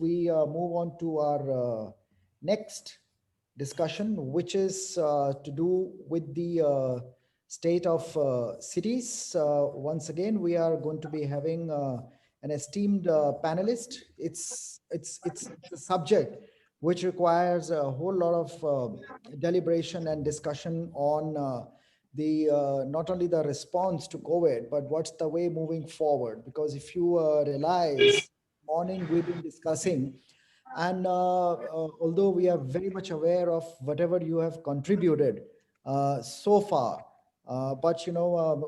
we move on to our next discussion, which is to do with the state of cities. Once again, we are going to be having an esteemed panelist. It's a subject which requires a whole lot of deliberation and discussion on the not only the response to COVID, but what's the way moving forward. Because if you realize, morning we've been discussing, and although we are very much aware of whatever you have contributed so far, but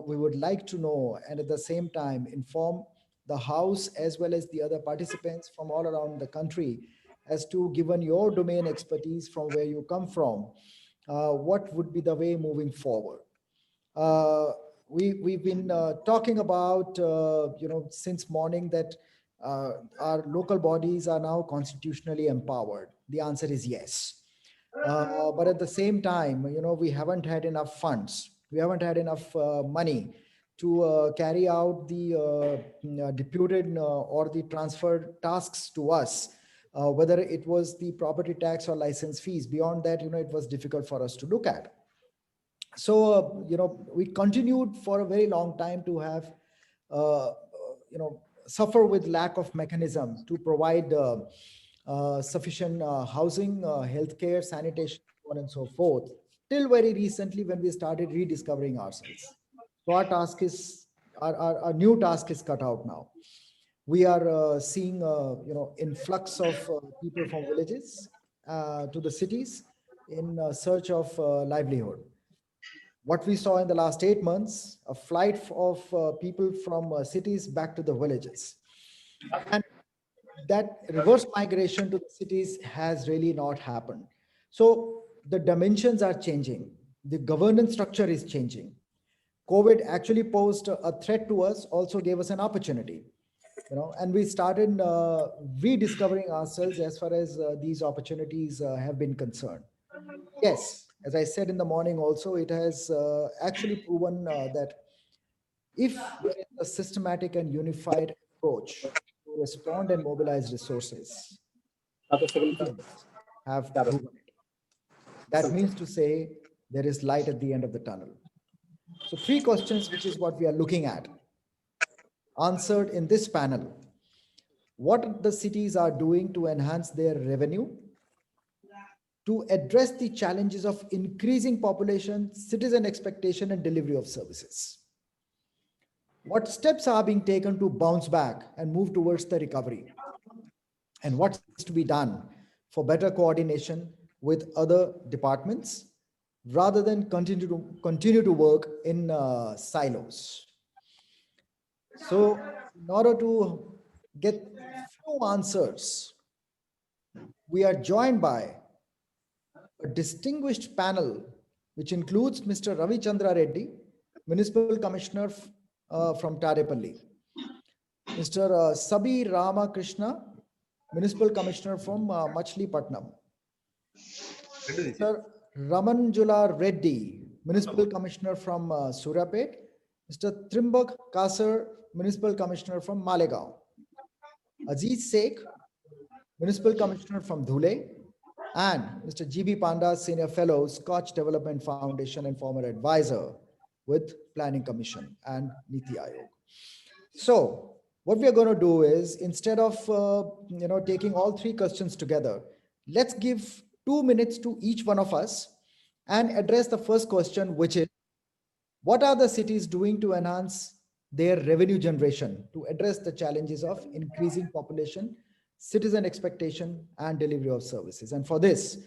we would like to know, and at the same time inform the house as well as the other participants from all around the country as to, given your domain expertise from where you come from, what would be the way moving forward. uh, we've been talking about since morning that our local bodies are now constitutionally empowered. The answer is yes. But at the same time, we haven't had enough funds. We haven't had enough money to carry out the deputed or the transferred tasks to us, whether it was the property tax or license fees. Beyond that, it was difficult for us to look at. So we continued for a very long time to have suffer with lack of mechanism to provide sufficient housing, healthcare, sanitation, so on and so forth, till very recently when we started rediscovering ourselves. So our task is our new task is cut out now. We are seeing influx of people from villages to the cities in search of livelihood. What we saw in the last 8 months, a flight of people from cities back to the villages. And that reverse migration to the cities has really not happened. So the dimensions are changing. The governance structure is changing. COVID actually posed a threat to us, also gave us an opportunity, and we started rediscovering ourselves as far as these opportunities have been concerned. Yes, as I said in the morning also, it has actually proven that if there is a systematic and unified approach to respond and mobilize resources, citizens have proven it. That means to say there is light at the end of the tunnel. So three questions, which is what we are looking at, answered in this panel. What the cities are doing to enhance their revenue, to address the challenges of increasing population, citizen expectation, and delivery of services. What steps are being taken to bounce back and move towards the recovery? And what's to be done for better coordination with other departments rather than continue to work in silos? So, in order to get few answers, we are joined by a distinguished panel, which includes Mr. Ravi Chandra Reddy, Municipal Commissioner from Tarepalli, Mr. Sabi Ramakrishna, Municipal Commissioner from Machilipatnam, Mr. Ramanjula Reddy, Municipal Commissioner from Surapet, Mr. Trimbak Kasar, Municipal Commissioner from Malegaon, Aziz Sheikh, Municipal Commissioner from Dhule, and Mr. G.B. Panda, Senior Fellow, Scotch Development Foundation and former advisor with Planning Commission and Niti Aayog. So what we are going to do is, instead of taking all three questions together, let's give 2 minutes to each one of us and address the first question, which is, what are the cities doing to enhance their revenue generation to address the challenges of increasing population, citizen expectation, and delivery of services? And for this,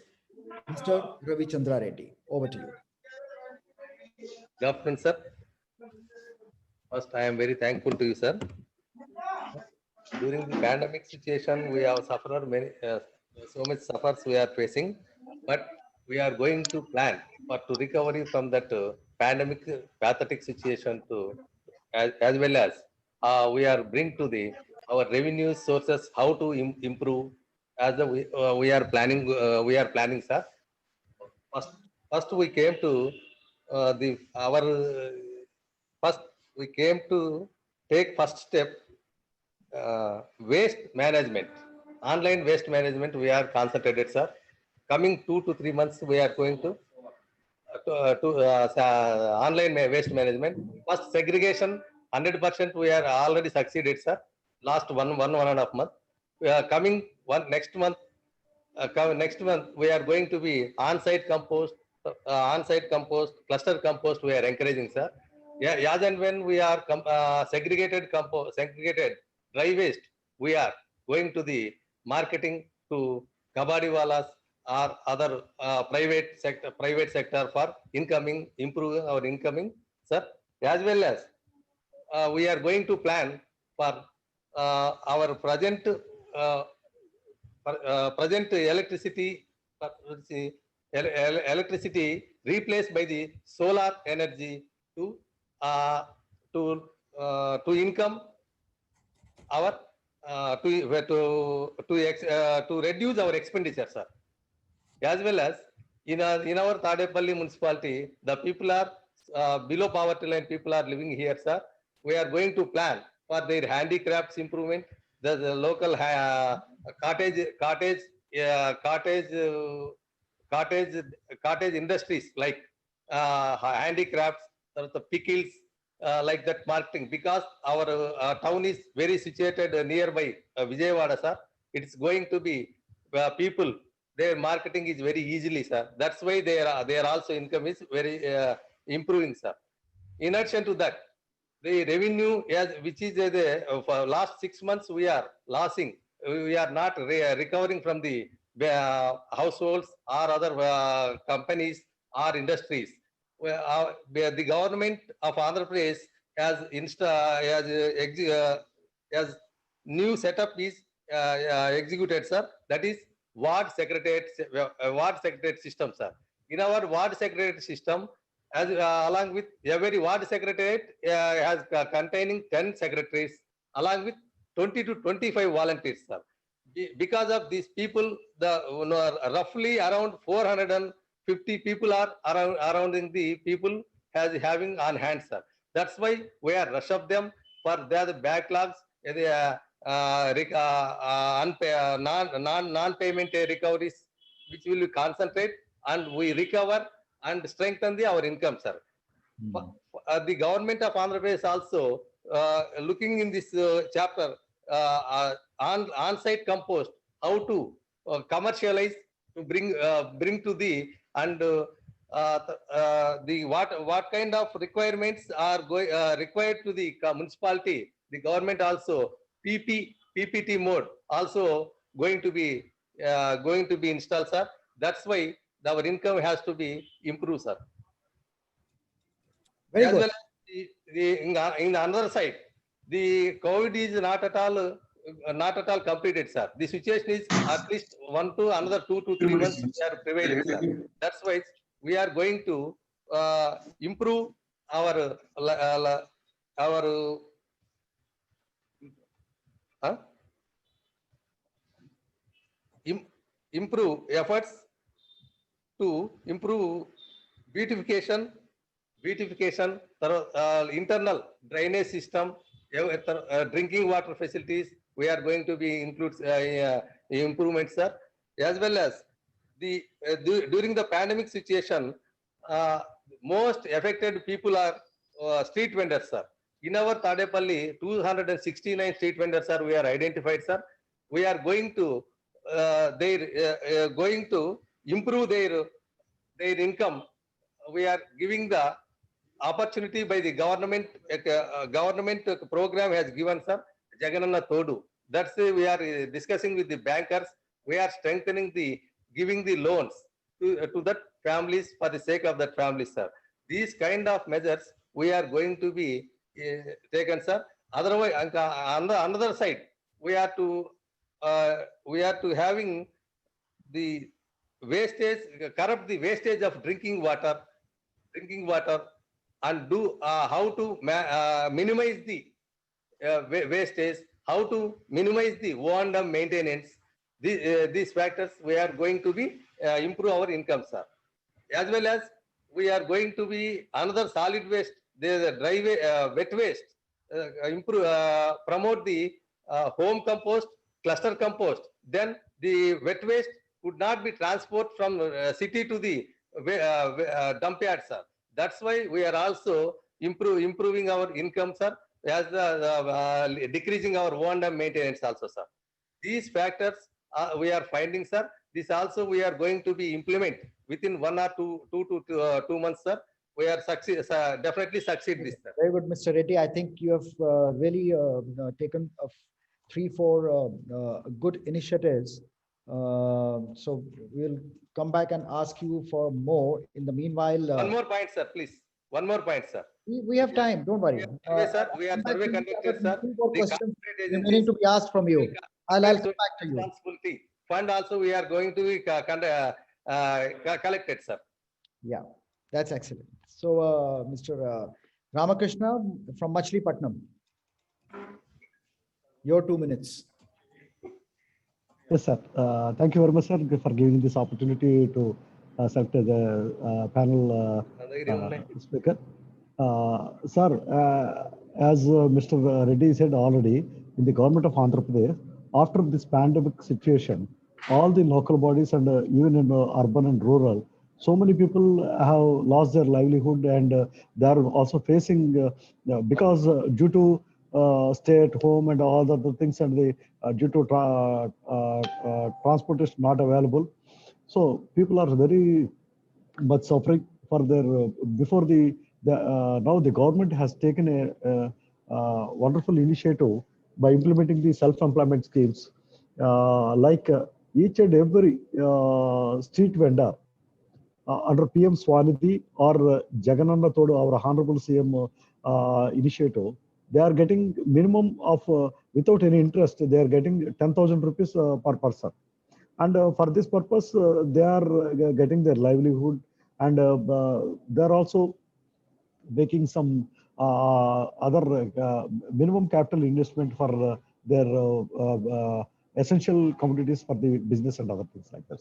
Mr. Ravi Chandra Reddy, over to you. Good afternoon, sir. First, I am very thankful to you, sir. During the pandemic situation, we have suffered many, so much suffers we are facing, but we are going to plan for to recovery from that pandemic pathetic situation to, as well as we are bring to the our revenue sources how to improve as we are planning, sir. First, first we came to the our first we came to take first step waste management. online waste management we are concentrated, sir. Coming 2 to 3 months, we are going to online waste management. First segregation, 100% we are already succeeded, sir. Last one and a half month. Coming next month, next month we are going to be on-site compost, cluster compost. We are encouraging, sir. Yeah, as and when we are segregated dry waste, we are going to the marketing to kabadiwalas or other private sector for improving our incoming, sir. As well as we are going to plan for our present electricity replaced by the solar energy to uh, to to income our to reduce our expenditure, sir. As well as in our Tadepalli municipality, the people are below poverty line. People are living here, sir. We are going to plan for their handicrafts improvement. The local cottage cottage industries like handicrafts, the pickles, like that marketing, because our town is very situated nearby Vijayawada, sir. It's going to be people, their marketing is very easily, sir. That's why their also income is very improving, sir. In addition to that, the revenue which is for last 6 months we are losing. We are not recovering from the households or other companies or industries. The government of Andhra Pradesh has new setup is executed, sir. That is ward secretariat system, sir. In our ward secretariat system, as along with every ward secretariat has containing 10 secretaries along with 20 to 25 volunteers, sir. Because of these people, roughly around 450 people are surrounding the people having on hand, sir. That's why we are rush of them for their backlogs, non-payment recoveries, which will concentrate and we recover and strengthen our income, sir. The government of Andhra Pradesh also looking in this chapter on-site compost, how to commercialize, to bring to the and the what kind of requirements are required to the municipality. The government also PPT mode also going to be installed, sir. That's why our income has to be improved, sir. Very as good. well as in another side, the COVID is not at all completed, sir. The situation is at least 1 to another 2 to 3 months we are prevailing, sir. That's why we are going to improve our improve efforts to improve beautification, internal drainage system, drinking water facilities. We are going to be include improvements, sir. As well as the during the pandemic situation, most affected people are street vendors, sir. In our Tadepalli, 269 street vendors, sir, we are identified, sir. We are going to going to improve their income. We are giving the opportunity by the government. Government program has given, sir, Jagananna Todu. That's why we are discussing with the bankers. We are strengthening giving the loans to that families for the sake of that family, sir. These kind of measures we are going to be taken, sir. Otherwise, on the another side, we are to having the wastage, corrupt the wastage of drinking water, and do how to minimize the wastage, how to minimize the O&M maintenance. These factors we are going to be improve our income, sir. As well as we are going to be another solid waste, the dry wet waste, improve promote the home compost, cluster compost. then the wet waste would not be transported from city to the dump yard, sir. That's why we are also improving our income, sir, as decreasing our O&M maintenance also, sir. These factors we are finding, sir. This also we are going to be implement within 1 or 2 months, sir. We are definitely succeed this, sir. Very good, Mr. Reddy. I think you have really taken 3-4 good initiatives. So we'll come back and ask you for more. In the meanwhile, One more point, sir, please. One more point, sir. we have time. Don't worry. Survey, sir. We are Come back survey to you. conducted, sir. 2 more The questions corporate remaining agencies to be asked from you. I'll come back to you. responsibility fund also we are going to be collected, sir. Yeah, that's excellent. So, Mr. Ramakrishna from Machilipatnam, your 2 minutes. Yes, sir. Thank you very much, sir, for giving this opportunity to select the panel speaker. Sir, as Mr. Reddy said already, in the government of Andhra Pradesh, after this pandemic situation, all the local bodies and even in urban and rural, so many people have lost their livelihood, and they are also facing because due to stay at home and all the other things, and the due to transportation not available, so people are very much suffering for their before the now the government has taken a wonderful initiative by implementing the self-employment schemes, like each and every street vendor under PM Swanidhi or Jagannath Todu, our Honorable CM initiative, they are getting minimum of, without any interest, they are getting 10,000 rupees per person. And for this purpose, they are getting their livelihood, and they are also making some other minimum capital investment for their essential commodities for the business and other things like that.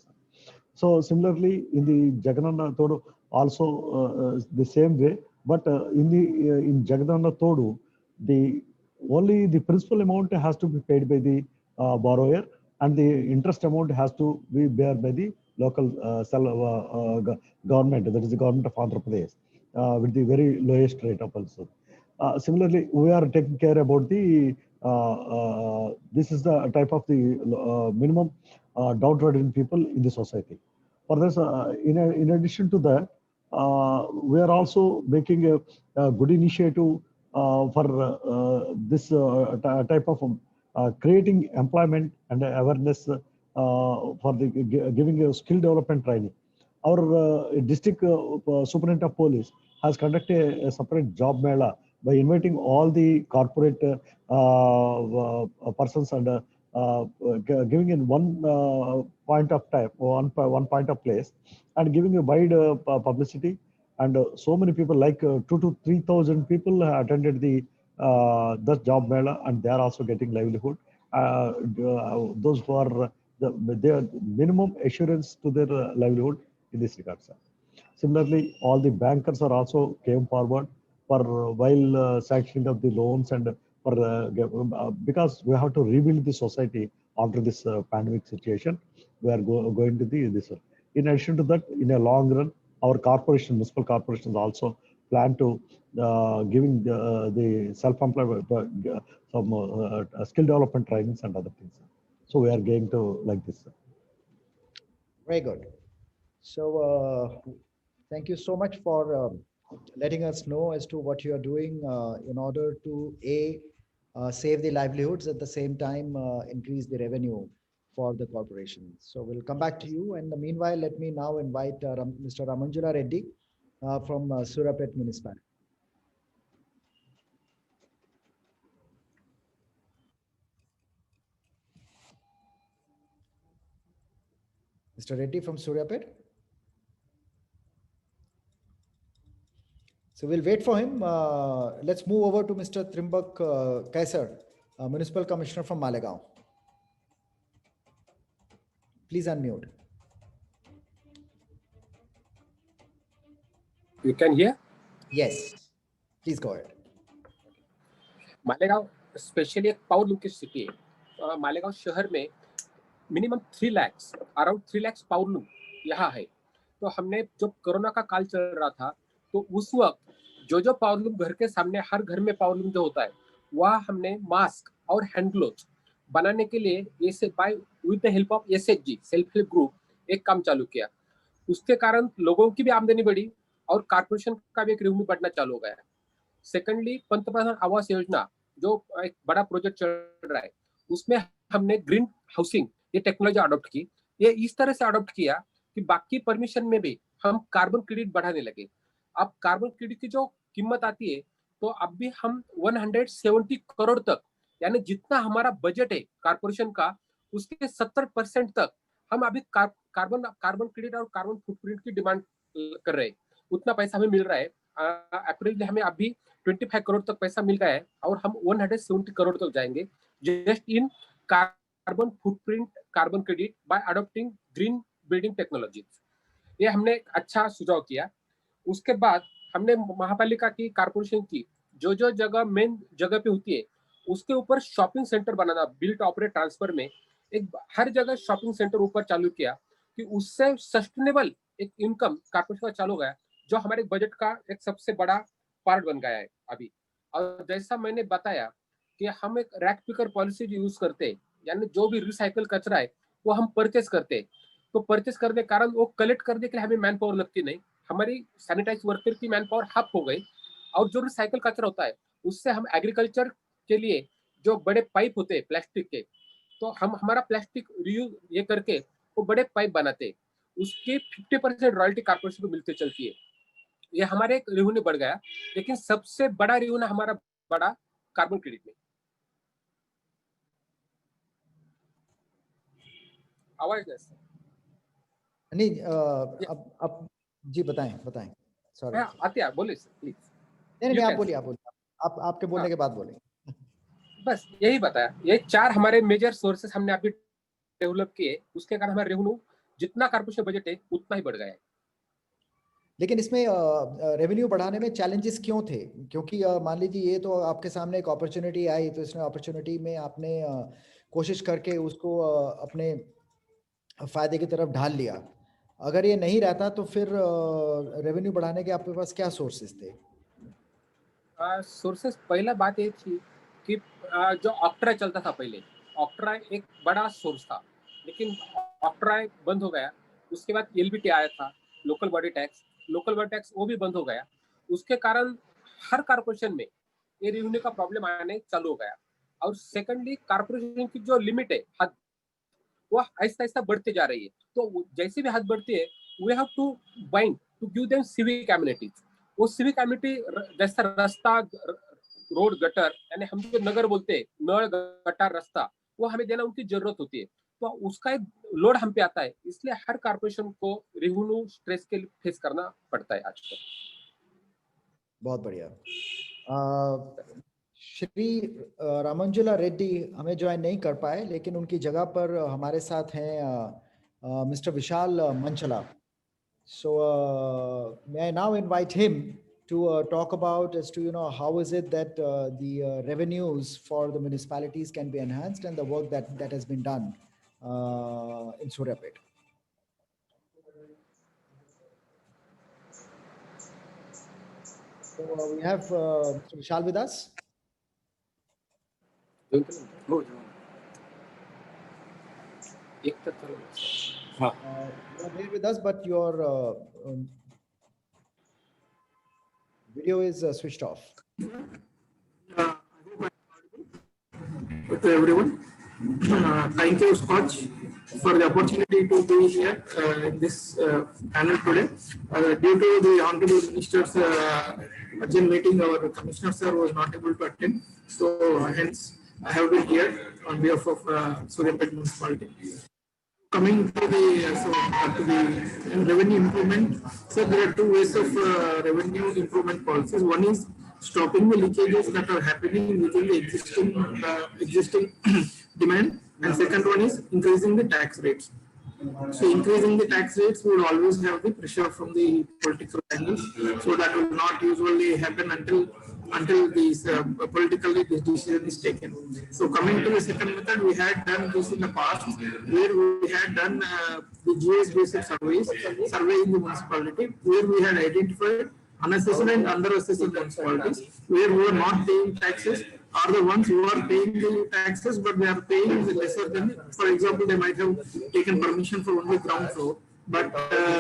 So similarly, in the Jagannath Todu, also the same way, but in Jagannath Todu, only the principal amount has to be paid by the borrower, and the interest amount has to be bear by the local government, that is the government of Andhra Pradesh, with the very lowest rate of also. Similarly, we are taking care about the this is the type of the minimum downtrodden people in the society. For this, in addition to that, we are also making a good initiative for this type of creating employment and awareness for the giving a skill development training. Our district superintendent of police has conducted a separate job mela by inviting all the corporate persons and giving in one point of time, one point of place, and giving a wide publicity. And so many people, like 2,000 to 3,000 people attended the job mela, and they are also getting livelihood. Those who are their minimum assurance to their livelihood in this regard, sir. Similarly, all the bankers are also came forward for while sanctioning of the loans, and for because we have to rebuild the society after this pandemic situation. We are going to this. In addition to that, in a long run, our corporation, municipal corporations also plan to giving the self-employment some skill development trainings and other things. So we are going to like this. Very good. So thank you so much for letting us know as to what you are doing in order to save the livelihoods, at the same time increase the revenue for the corporation. So we'll come back to you. And meanwhile, let me now invite Mr. Ramanjula Reddy from Surapet Municipality. Mr. Reddy from Surapet. So we'll wait for him. Let's move over to Mr. Trimbak Kaisar, Municipal Commissioner from Malegaon. Please unmute. You can hear? Yes. Please go ahead. Malegaon specially एक power linkage city है. मालेगांव शहर में minimum 3 lakhs, around 3 lakhs power loom यहाँ है। तो हमने जब corona का काल चल रहा था तो उस वक्त जो पावर लूम घर के सामने, हर घर में पावर लूम जो होता है, वह हमने मास्क और हैंड ग्लोव्स बनाने के लिए with the help of SHG self help group एक काम चालू किया। उसके कारण लोगों की भी आमदनी बढ़ी और कॉर्पोरेशन का भी एक रेवेन्यू बढ़ना चालू हो गया। सेकेंडली, पंतप्रधान आवास योजना जो एक बड़ा प्रोजेक्ट चल रहा है, उसमें हमने ग्रीन हाउसिंग ये टेक्नोलॉजी अडॉप्ट की। ये इस तरह से अडॉप्ट किया कि बाकी परमिशन में भी हम कार्बन क्रेडिट बढ़ाने लगे। अब कार्बन क्रेडिट की जो कीमत आती है तो अब भी हम 170 करोड़ तक, यानी जितना हमारा बजट है कारपोरेशन का, उसके 70% तक हम अभी कार्बन क्रेडिट और कार्बन फुटप्रिंट की डिमांड कर रहे हैं। उतना पैसा हमें मिल रहा है। अप्रैल में हमें अभी 25 करोड़ तक पैसा मिल गया है और हम 170 करोड़ तक जाएंगे just in carbon footprint carbon credit by adopting green building technologies. ये हमने एक अच्छा सुझाव किया। उसके बाद हमने महापालिका की, कारपोरेशन की जो जगह मेन जगह पे होती है उसके ऊपर शॉपिंग सेंटर बनाना, बिल्ट ऑपरेट ट्रांसफर में एक हर जगह शॉपिंग सेंटर ऊपर चालू किया कि उससे सस्टेनेबल एक इनकम कारपोरेशन का चालू गया, जो हमारे बजट का एक सबसे बड़ा पार्ट बन गया है अभी। और जैसा मैंने बताया कि हम एक रैक पिकर पॉलिसी यूज करते हैं, यानी जो भी रिसाइकल कचरा है वो हम परचेस करते हैं। तो परचेस करने के कारण वो कलेक्ट करने के लिए हमें मैन पावर लगती नहीं, हमारी सैनिटाइज वर्कर की मैन पावर हाफ हो गई। और जो रिसाइकल कचरा होता है उससे हम एग्रीकल्चर के लिए जो बड़े पाइप होते हैं प्लास्टिक के, तो हम हमारा प्लास्टिक रियूज ये करके वो बड़े पाइप बनाते हैं, उसकी 50% रॉयल्टी कारपोरेशन को मिलते चलती है। ये हमारे एक रेवेन्यू बढ़ गया, लेकिन सबसे बड़ा रेवेन्यू हमारा बड़ा कार्बन क्रेडिट में। आवाज नहीं, अब जी बताएं सॉरी। आते हैं, बोलिए सर प्लीज। नहीं, आप बोलिए, आप आपके बोलने के बाद बोलेंगे। बस यही बताया, ये 4 हमारे मेजर सोर्सेस हमने अभी डेवलप किए, उसके कारण हमारा रेवेन्यू जितना कारपोरेशन बजट है उतना ही बढ़ गया है। लेकिन इसमें रेवेन्यू बढ़ाने में चैलेंजेस क्यों थे? क्योंकि मान लीजिए ये तो आपके सामने एक अपॉर्चुनिटी आई, तो इसमें अपॉर्चुनिटी में आपने कोशिश करके उसको अपने फायदे की तरफ ढाल लिया। अगर ये नहीं रहता तो फिर रेवेन्यू बढ़ाने के आपके पास क्या सोर्सेस थे? सोर्सेस, पहला बात ये थी कि जो ऑक्ट्रा चलता था पहले, ऑक्ट्रा एक बड़ा सोर्स था, लेकिन ऑक्ट्रा बंद हो गया। उसके बाद LBT आया था, लोकल बॉडी टैक्स, वो भी बंद हो गया। उसके कारण हर कारपोरेशन में ये रेवेन्यू का प्रॉब्लम आने चालू हो गया। और सेकंडली, कारपोरेशन की जो लिमिट है, हद, वो आहिस्ता आहिस्ता बढ़ते जा रही है। तो जैसे भी हद बढ़ती है, we have to bind to give them civic amenities. वो सिविक एमिनिटी जैसा रास्ता, रोड, गटर, यानी हम जो नगर बोलते हैं, नल, गटर, रास्ता, वो हमें देना उनकी जरूरत होती है। तो उसका एक लोड हम पे आता है, इसलिए हर कारपोरेशन को रेवेन्यू स्ट्रेस के फेस करना पड़ता है आजकल। बहुत बढ़िया। श्री रामंजुला रेड्डी हमें ज्वाइन नहीं कर पाए, लेकिन उनकी जगह पर हमारे साथ हैं mister Vishal Manchala. So may I now invite him to talk about as to, how is it that the revenues for the municipalities can be enhanced and the work that has been done in Suryapet. So we have Mr. Vishal with us. You are here with us, but your video is switched off. To everyone, thank you, Scotch, for the opportunity to be here in this panel today. Due to the Honorable Minister's urgent meeting, our Commissioner sir was not able to attend, so hence I have been here on behalf of Suryapet Municipality. Coming to the revenue improvement, so there are two ways of revenue improvement policies. One is stopping the leakages that are happening within the existing demand, and second one is increasing the tax rates. So increasing the tax rates will always have the pressure from the political angles, so that will not usually happen until until this politically this decision is taken. So coming to the second method, we had done this in the past, where we had done the GS-based surveying the municipality, where we had identified unassessed and under-assessed municipalities, where we were not paying taxes, are the ones who are paying the taxes, but they are paying lesser than, for example, they might have taken permission for only ground floor, but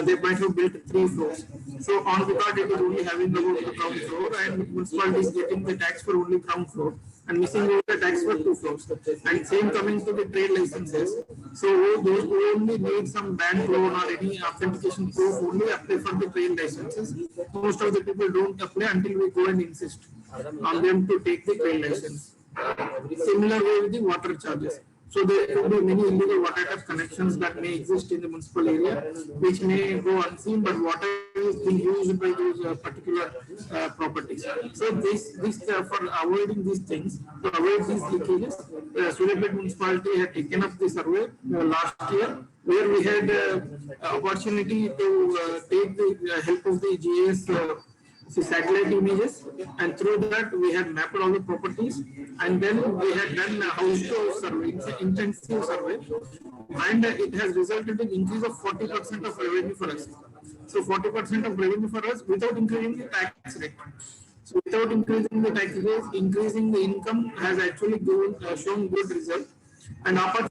they might have built 3 floors. So on the card, it is only having about the ground floor, and municipality is getting the tax for only ground floor and missing out the tax for 2 floors. And same coming to the trade licenses. So those who only need some bank loan or any authentication proof only apply for the trade licenses. Most of the people don't apply until we go and insist on them to take the trade license. Similar way with the water charges. So there could be many illegal water tap connections that may exist in the municipal area, which may go unseen, but water is being used by those particular properties. So this for avoiding these things, to avoid these leakages, Surapet municipality had taken up the survey last year, where we had opportunity to take the help of the GIS satellite images, and through that we had mapped all the properties, and then we had done a house to survey, intensive survey, and it has resulted in increase of 40% of revenue for us. So 40% of revenue for us without increasing the tax rate. So without increasing the tax rate, increasing the income has actually shown good result. And apart,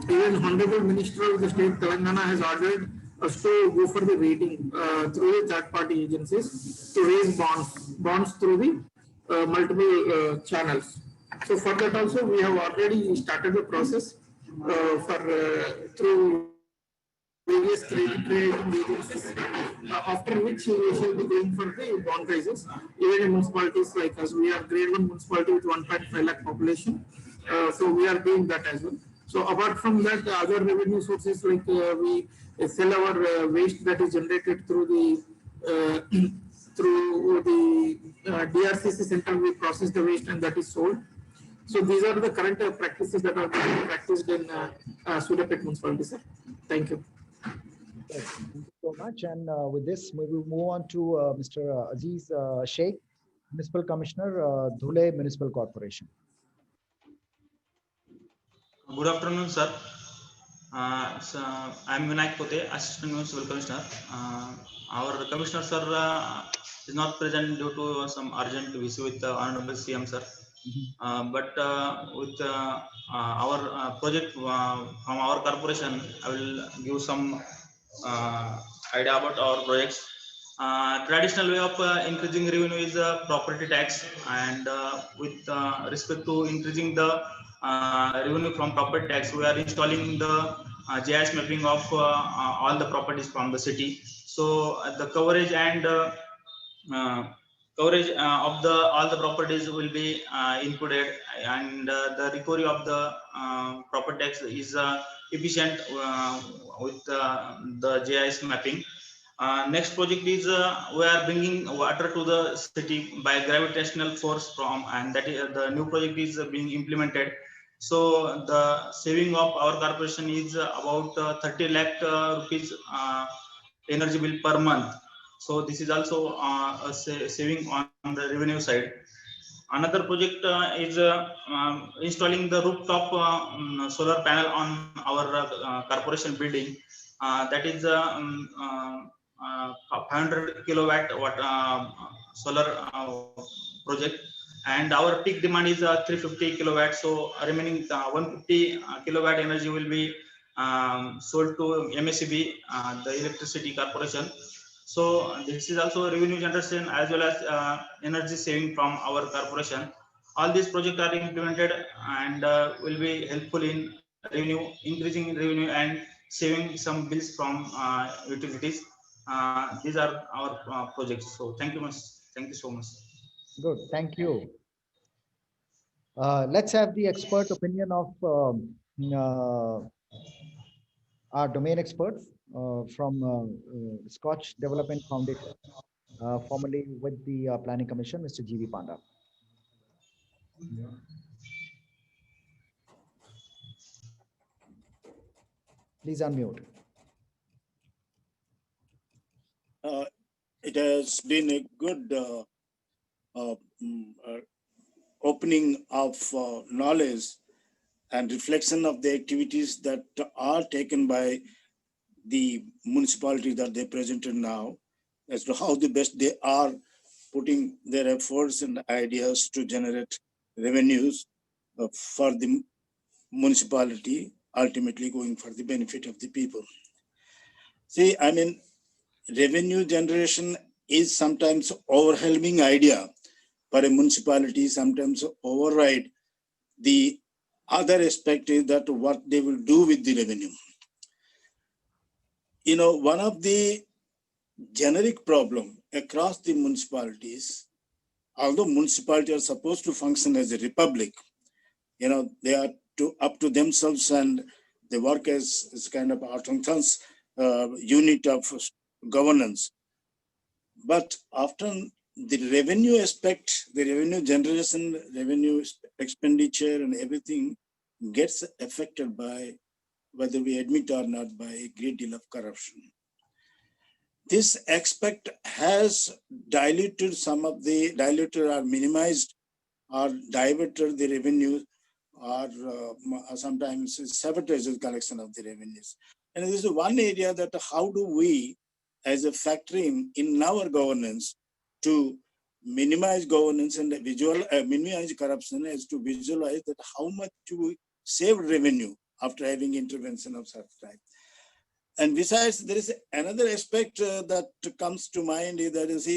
even Honorable Minister of the State Telangana has ordered us to go for the rating through the third-party agencies to raise bonds through the multiple channels. So for that also, we have already started the process through various credit rating agencies, after which we shall be going for the bond raises. Even in municipalities like us, we are grade 1 municipality with 1.5 lakh population, so we are doing that as well. So apart from that, the other revenue sources like we sell our waste that is generated through the DRCC center. We process the waste and that is sold. So these are the current practices that are being practiced in Surapet municipality, sir. Thank you. Thank you so much. And with this, we will move on to Mr. Aziz Sheikh, Municipal Commissioner, Dhule Municipal Corporation. Good afternoon, sir. So I'm Vinayak Pote, Assistant Municipal Commissioner. Our Commissioner, sir, is not present due to some urgent visit with Honorable CM, sir. But with our project from our corporation, I will give some idea about our projects. Traditional way of increasing revenue is property tax, and with respect to increasing the revenue from property tax, we are installing the GIS mapping of all the properties from the city. So the coverage and coverage of all the properties will be included, and the recovery of the property tax is efficient with the GIS mapping. Next project is we are bringing water to the city by gravitational force from, and that is the new project is being implemented. So the saving of our corporation is about 30 lakh rupees energy bill per month. So this is also a saving on the revenue side. Another project is installing the rooftop solar panel on our corporation building. That is 500 kilowatt solar project, and our peak demand is 350 kilowatt. So remaining 150 kilowatt energy will be sold to MSEB, the electricity corporation. So this is also revenue generation as well as energy saving from our corporation. All these projects are implemented and will be helpful in revenue, increasing revenue and saving some bills from utilities. These are our projects. So thank you much. Thank you so much. Good, thank you. Let's have the expert opinion of our domain experts from Scotch Development Foundation, formerly with the Planning Commission, Mr. G.V. Panda. Please unmute. It has been a good uh, mm, uh, opening of knowledge and reflection of the activities that are taken by the municipality that they presented now, as to how the best they are putting their efforts and ideas to generate revenues for the municipality, ultimately going for the benefit of the people. See, I mean, revenue generation is sometimes overwhelming idea for a municipality, sometimes override the other aspect is that what they will do with the revenue. You know, one of the generic problem across the municipalities, although municipalities are supposed to function as a republic, you know, they are up to themselves and they work as kind of autonomous unit of governance. But often the revenue aspect, the revenue generation, revenue expenditure and everything gets affected by, whether we admit or not, by a great deal of corruption. This aspect has diluted or minimized or diverted the revenue, or sometimes sabotage the collection of the revenues. And this is one area that how do we, as a factory in our governance, to minimize governance and minimize corruption, as to visualize that how much we save revenue after having intervention of such type. And besides, there is another aspect that comes to mind, that is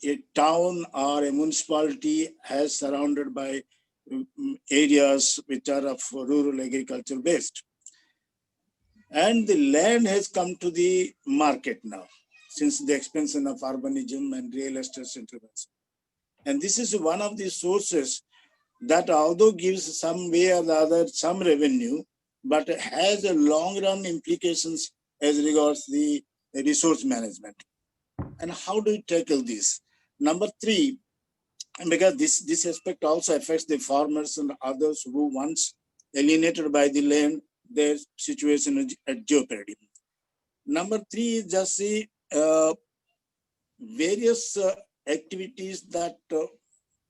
a town or a municipality has surrounded by areas which are of rural agriculture based. And the land has come to the market now, since the expansion of urbanism and real estate intervention. And this is one of the sources that although gives some way or the other some revenue, but has a long run implications as regards the resource management. And how do you tackle this? Number three, and because this aspect also affects the farmers and others who once alienated by the land, their situation is at jeopardy. Number three is just the various activities that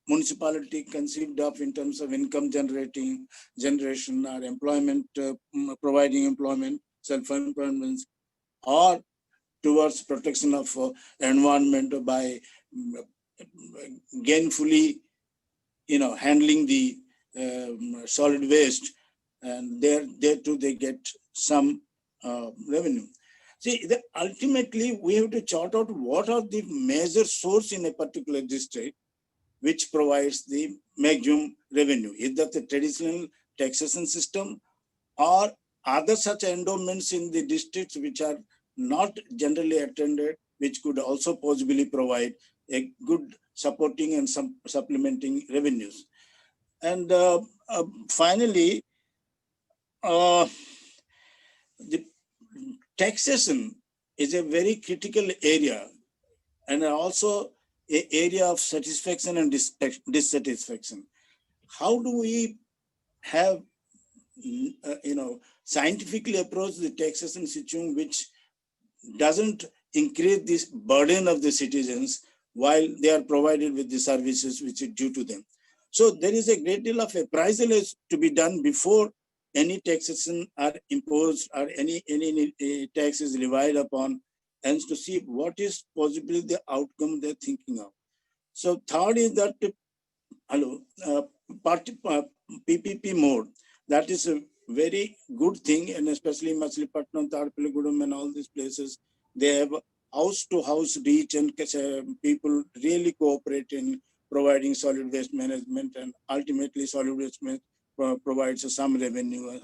municipality conceived of in terms of income generation or employment, providing employment, self-employment, or towards protection of environment by gainfully, handling the solid waste, and there too they get some revenue. See, ultimately we have to chart out what are the major source in a particular district which provides the maximum revenue, either the traditional taxation system or other such endowments in the districts which are not generally attended, which could also possibly provide a good supporting and some supplementing revenues. And finally, the taxation is a very critical area, and also an area of satisfaction and dissatisfaction. How do we have, scientifically approach the taxation situation which doesn't increase this burden of the citizens while they are provided with the services which are due to them? So there is a great deal of appraisal to be done before any taxation are imposed or any tax is levied upon, and to see what is possibly the outcome they're thinking of. So third is that PPP mode. That is a very good thing, and especially Machilipatnam, Tarpalligudem and all these places, they have house-to-house reach, and people really cooperate in providing solid waste management, and ultimately solid waste provides some revenue.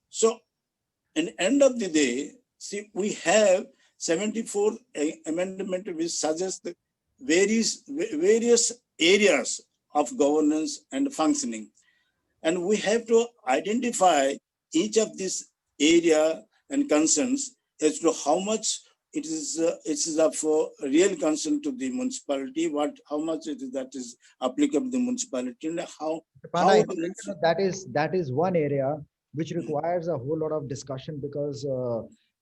So, at the end of the day, see, we have 74th amendment which suggests various areas of governance and functioning. And we have to identify each of these area and concerns as to how much it is of real concern to the municipality, how much it is that is applicable to the municipality, and how that is one area which requires a whole lot of discussion, because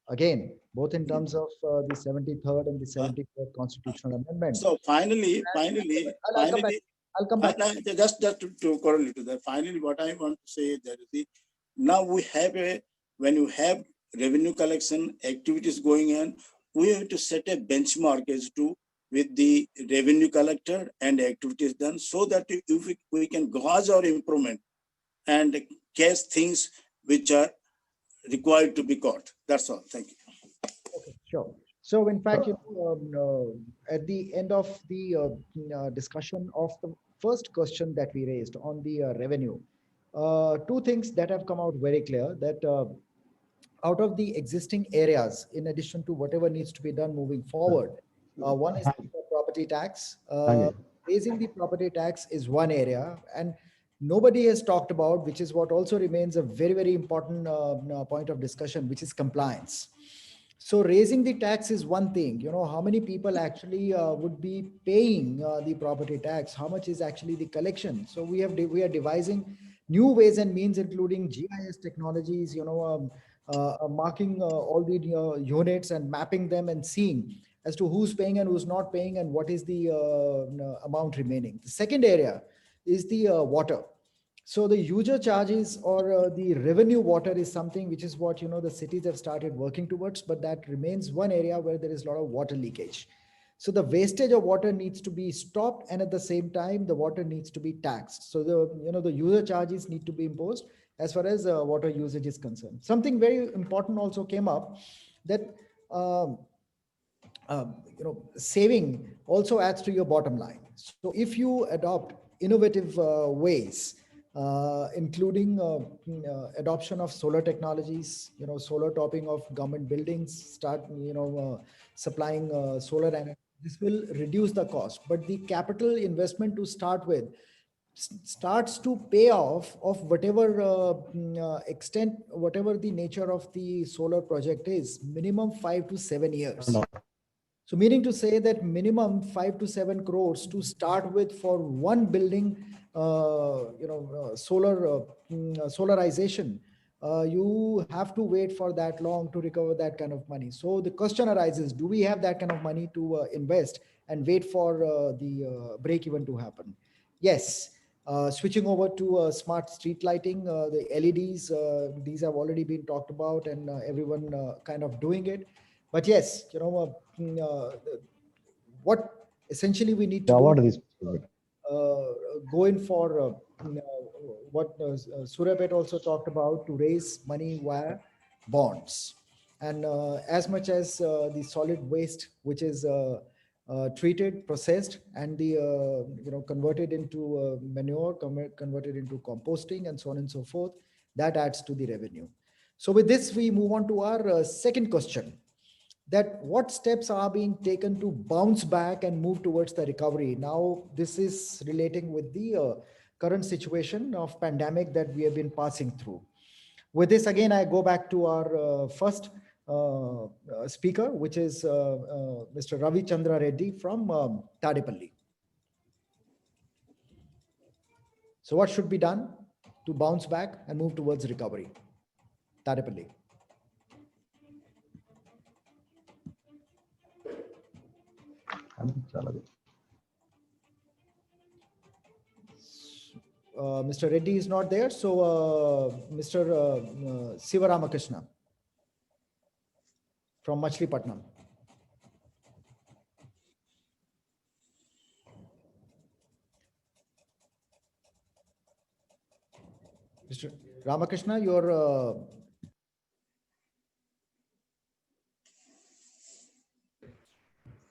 Again, both in terms of the 73rd and the 74th constitutional amendment. So finally, I'll come back. just to correlate to that, finally, what I want to say is that now we have when you have revenue collection activities going on, we have to set a benchmark as to with the revenue collector and activities done, so that if we can gauge our improvement and catch things which are required to be caught. That's all. Thank you. Okay, sure. So in fact, at the end of the discussion of the first question that we raised on the revenue, two things that have come out very clear, that out of the existing areas, in addition to whatever needs to be done moving forward, one is the property tax. Raising the property tax is one area, and nobody has talked about, which is what also remains a very, very important point of discussion, which is compliance. So raising the tax is one thing. How many people actually would be paying the property tax? How much is actually the collection? So we are devising new ways and means, including GIS technologies, marking all the units and mapping them and seeing as to who's paying and who's not paying and what is the amount remaining. The second area is the water. So the user charges or the revenue water is something which is what, the cities have started working towards, but that remains one area where there is a lot of water leakage. So the wastage of water needs to be stopped, and at the same time, the water needs to be taxed. So the user charges need to be imposed as far as water usage is concerned. Something very important also came up, that saving also adds to your bottom line. So if you adopt innovative ways, including adoption of solar technologies, solar topping of government buildings, start supplying solar energy, this will reduce the cost, but the capital investment to start with starts to pay off of whatever extent, whatever the nature of the solar project is, minimum 5 to 7 years. So meaning to say that minimum 5 to 7 crores to start with for one building, solarization, you have to wait for that long to recover that kind of money. So the question arises, do we have that kind of money to invest and wait for the break even to happen? Yes. Switching over to smart street lighting, the LEDs, these have already been talked about, and everyone kind of doing it. But yes, what essentially we need to do, go in for what Surabhet also talked about, to raise money via bonds. And as much as the solid waste, which is treated, processed, and the converted into manure, converted into composting, and so on and so forth, that adds to the revenue. So with this, we move on to our second question, that what steps are being taken to bounce back and move towards the recovery. Now, this is relating with the current situation of pandemic that we have been passing through. With this, again, I go back to our first speaker, which is Mr. Ravi Chandra Reddy from Tadepalli. So what should be done to bounce back and move towards recovery? Tadepalli. Mr. Reddy is not there, so Mr. Sivaramakrishna from Machilipatnam. Mr. Ramakrishna, your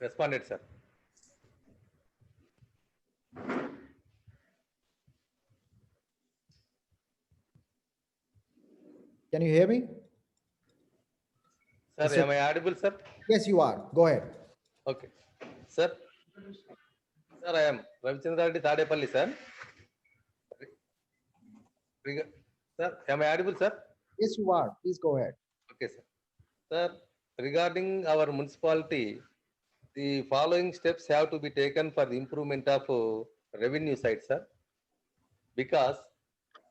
responded, sir. Can you hear me? Sir, am I audible, sir? Yes, you are. Go ahead. Okay. Sir, I am Ravichandra Reddy, Tadepalli, sir. Sir, am I audible, sir? Yes, you are. Please go ahead. Okay, sir. Sir, regarding our municipality, the following steps have to be taken for the improvement of revenue side, sir. Because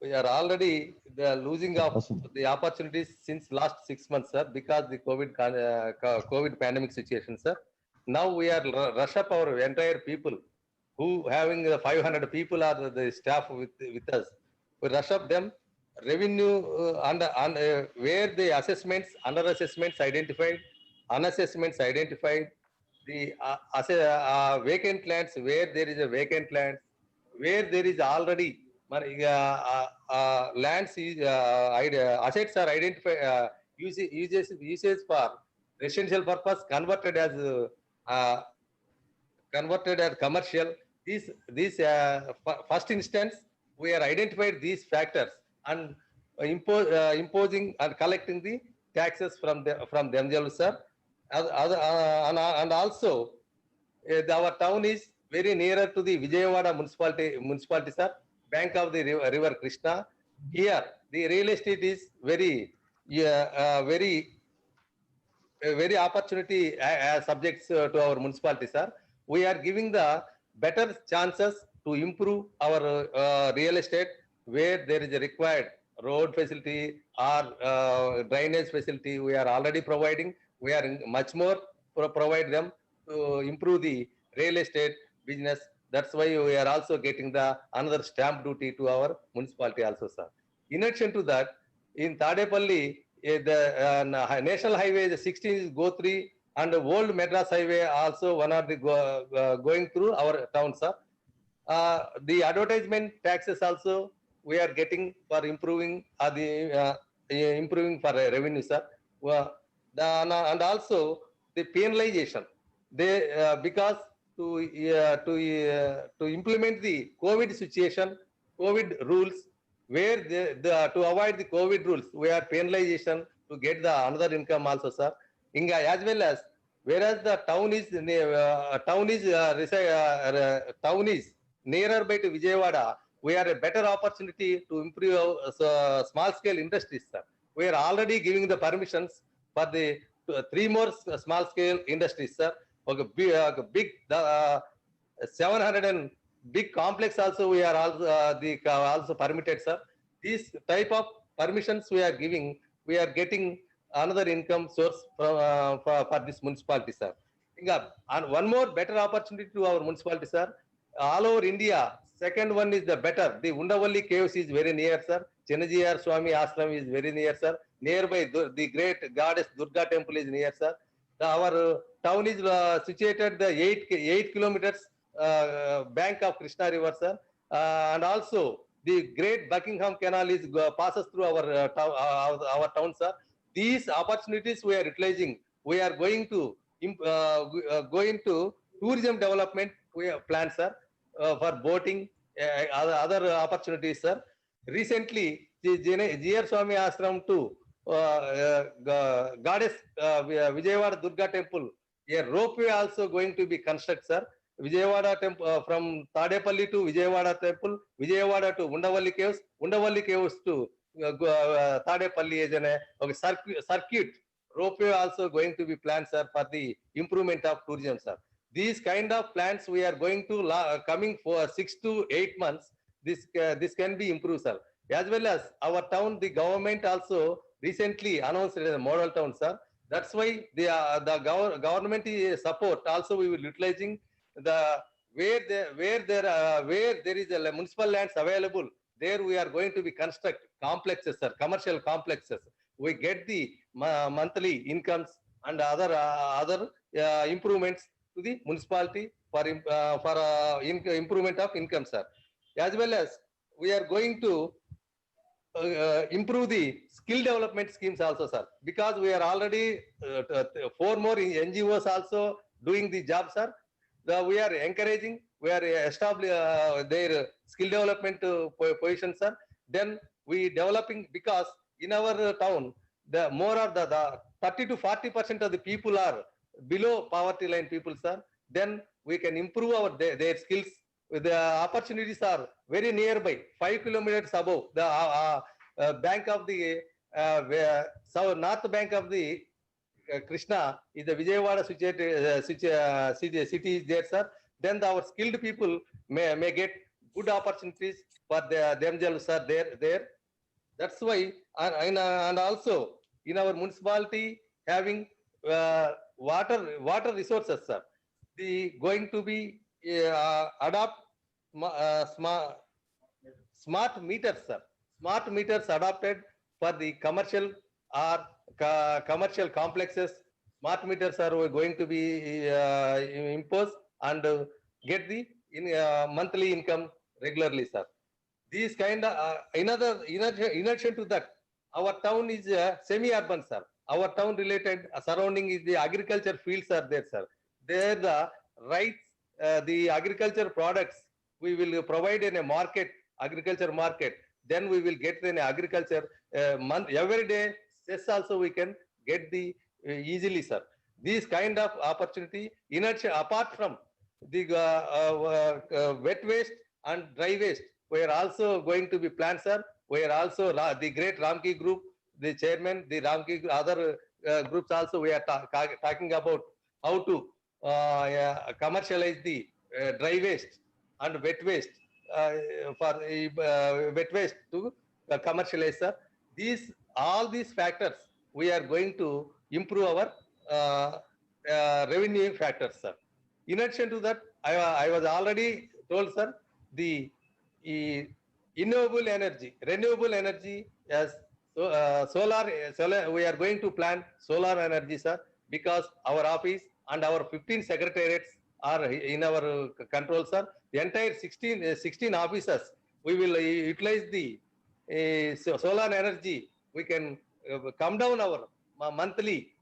we are already losing of the opportunities since last 6 months, sir, because the COVID pandemic situation, sir. Now we are rush up our entire people who having 500 people are the staff with us. We rush up them. Revenue where the assessments, under assessments identified, unassessments identified, the vacant lands where there is a vacant land, where there is already lands assets are identified, uses for residential purpose uh, converted as commercial. First instance, we are identified these factors and imposing and collecting the taxes from themselves, sir. And also, our town is very nearer to the Vijayawada municipality, sir. Bank of the river Krishna. Here, the real estate is very opportunity subjects to our municipality, sir. We are giving the better chances to improve our real estate where there is a required road facility or drainage facility. We are already providing. We are much more provide them to improve the real estate business. That's why we are also getting the another stamp duty to our municipality also, sir. In addition to that, in Tadepalli, the National Highway 16 is go through, and the Old Madras Highway also one of the going through our town, sir. The advertisement taxes also we are getting for improving improving for revenue, sir. And also the penalization. They because to implement the COVID situation, COVID rules, where to avoid the COVID rules, we are penalization to get the another income also, sir. As well as whereas the town is nearer by to Vijayawada, we are a better opportunity to improve small scale industries, sir. We are already giving the permissions for the 3 more small scale industries, sir. Okay, big 700 and big complex also we are also permitted, sir. These type of permissions we are giving, we are getting another income source for this municipality, sir. And one more better opportunity to our municipality, sir. All over India, second one is the better. The Undavalli caves is very near, sir. Chenajiyar Swami Ashram is very near, sir. Nearby the great goddess Durga temple is near, sir. Our town is situated the 8 kilometers bank of Krishna River, sir. And also the great Buckingham Canal is passes through our town, sir. These opportunities we are utilizing. We are going to tourism development. We have planned, sir, for boating, other opportunities, sir. Recently, the G.R. Swami Ashram to goddess Vijayawada Durga temple, a ropeway also going to be constructed, sir. Vijayawada temple from Tadepalli to Vijayawada temple, Vijayawada to Undavalli caves to Tadepalli is a circuit ropeway also going to be planned, sir, for the improvement of tourism, sir. These kind of plans we are going to coming for 6 to 8 months. This can be improved, sir. As well as our town, the government also recently announced as a model town, sir. That's why the government support also we will utilizing the where there is a municipal lands available. There we are going to be construct complexes, sir, commercial complexes. We get the monthly incomes and other improvements to the municipality for improvement of income, sir. As well as we are going to improve the skill development schemes also, sir, because we are already 4 more NGOs also doing the job, sir. We are encouraging, we are establishing their skill development position, sir. Then we developing, because in our town, the more of the 30 to 40% of the people are below poverty line people, sir. Then we can improve their skills. The opportunities are very nearby, 5 kilometers above the bank of the north bank of the Krishna is the Vijayawada city is there, sir. Then our skilled people may get good opportunities for themselves are there. That's why, and also in our municipality having water resources, sir. The going to be adopt smart meters, sir. Smart meters adopted for the commercial or commercial complexes. Smart meters are going to be imposed and get the monthly income regularly, sir. These kind of in addition to that, our town is semi-urban, sir. Our town related surrounding is the agriculture fields are there, sir. There the rights, the agriculture products we will provide in a market, agriculture market. Then we will get an agriculture month every day. Yes, also we can get the easily, sir. These kind of opportunity in addition, apart from the wet waste and dry waste, we are also going to be planned, sir. We are also the great Ramki group, the chairman, the Ramki other groups also. We are talking about how to commercialize the dry waste and wet waste for wet waste to commercialize, sir. These all these factors we are going to improve our revenue factors, sir. In addition to that, I was already told, sir, the renewable energy as solar, we are going to plan solar energy, sir, because our office and our 15 secretariats are in our control, sir. The entire 16 offices, we will utilize the solar energy. We can come down our monthly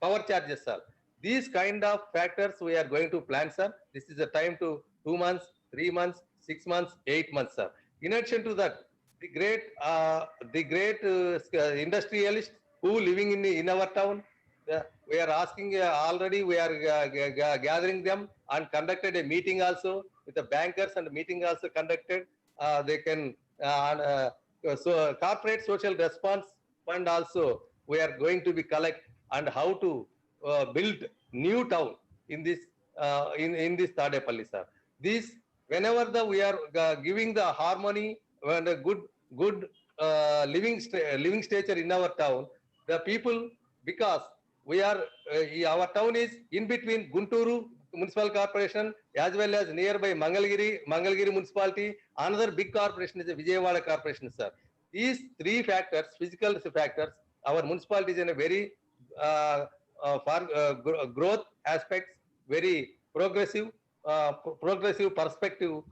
power charges, sir. These kind of factors we are going to plan, sir. This is the time to 2 months, 3 months, 6 months, 8 months, sir. In addition to that, the great industrialist who living in our town, we are asking already. We are gathering them and conducted a meeting also with the bankers, and meeting also conducted. They can so corporate social response fund also we are going to be collect, and how to build new town in this in this Tadepalli, sir. This whenever we are giving the harmony and a good living stature in our town, the people, because we are our town is in between Gunturu Municipal Corporation as well as nearby Mangalgiri Municipality. Another big corporation is the Vijayawada Corporation, sir. These three factors, physical factors, our municipality is in a very growth aspects, very progressive perspective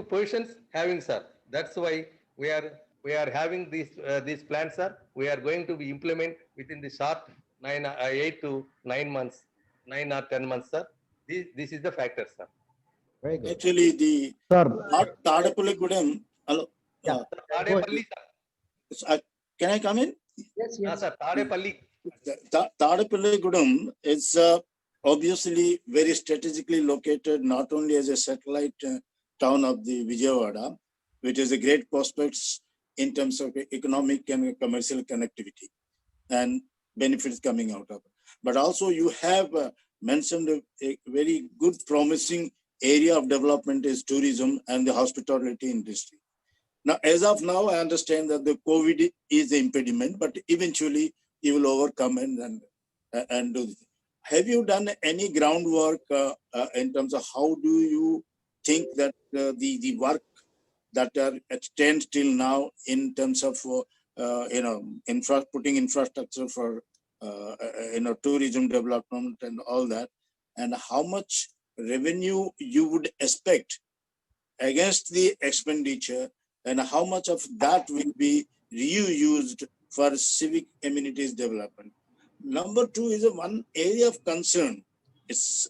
positions having, sir. That's why we are having these plans, sir. We are going to be implement within the short 8 to 9 months, 9 or 10 months, sir. This is the factor, sir. Very good. Actually, the Sir, Tadepalligudem, hello. Yeah. Tadepalli, sir. Can I come in? Yes, yes. Sir, Tadepalli. Tadepalligudem is obviously very strategically located, not only as a satellite town of the Vijayawada, which is a great prospects in terms of economic and commercial connectivity and benefits coming out of it. But also you have mentioned a very good promising area of development is tourism and the hospitality industry. Now, as of now, I understand that the COVID is the impediment, but eventually you will overcome and do this. Have you done any groundwork in terms of how do you think that the work that are at stand till now in terms of putting infrastructure for tourism development and all that, and how much revenue you would expect against the expenditure, and how much of that will be reused for civic amenities development? Number two is one area of concern. It's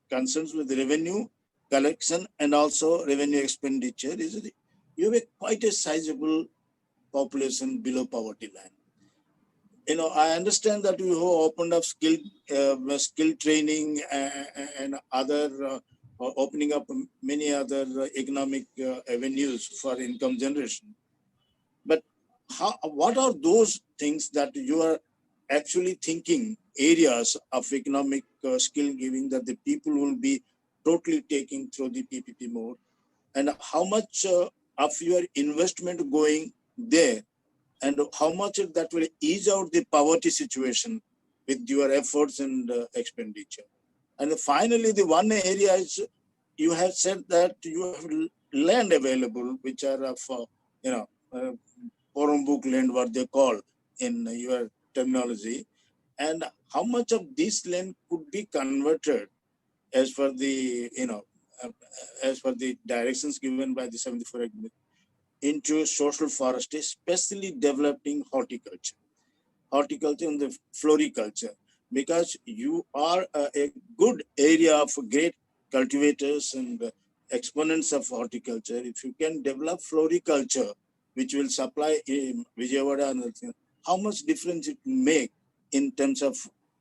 concerns with revenue collection and also revenue expenditure. You have quite a sizable population below poverty line. I understand that you have opened up skill training and other opening up many other economic avenues for income generation. But what are those things that you are actually thinking areas of economic skill giving that the people will be totally taking through the PPP mode, and how much of your investment going there, and how much that will ease out the poverty situation with your efforts and expenditure. And finally, the one area is you have said that you have land available, which are of, forum book land, what they call in your terminology. And how much of this land could be converted as per the, as per the directions given by the 74 Act into social forestry, especially developing horticulture and the floriculture, because you are a good area of great cultivators and exponents of horticulture. If you can develop floriculture, which will supply Vijayawada and other things, how much difference it make in terms of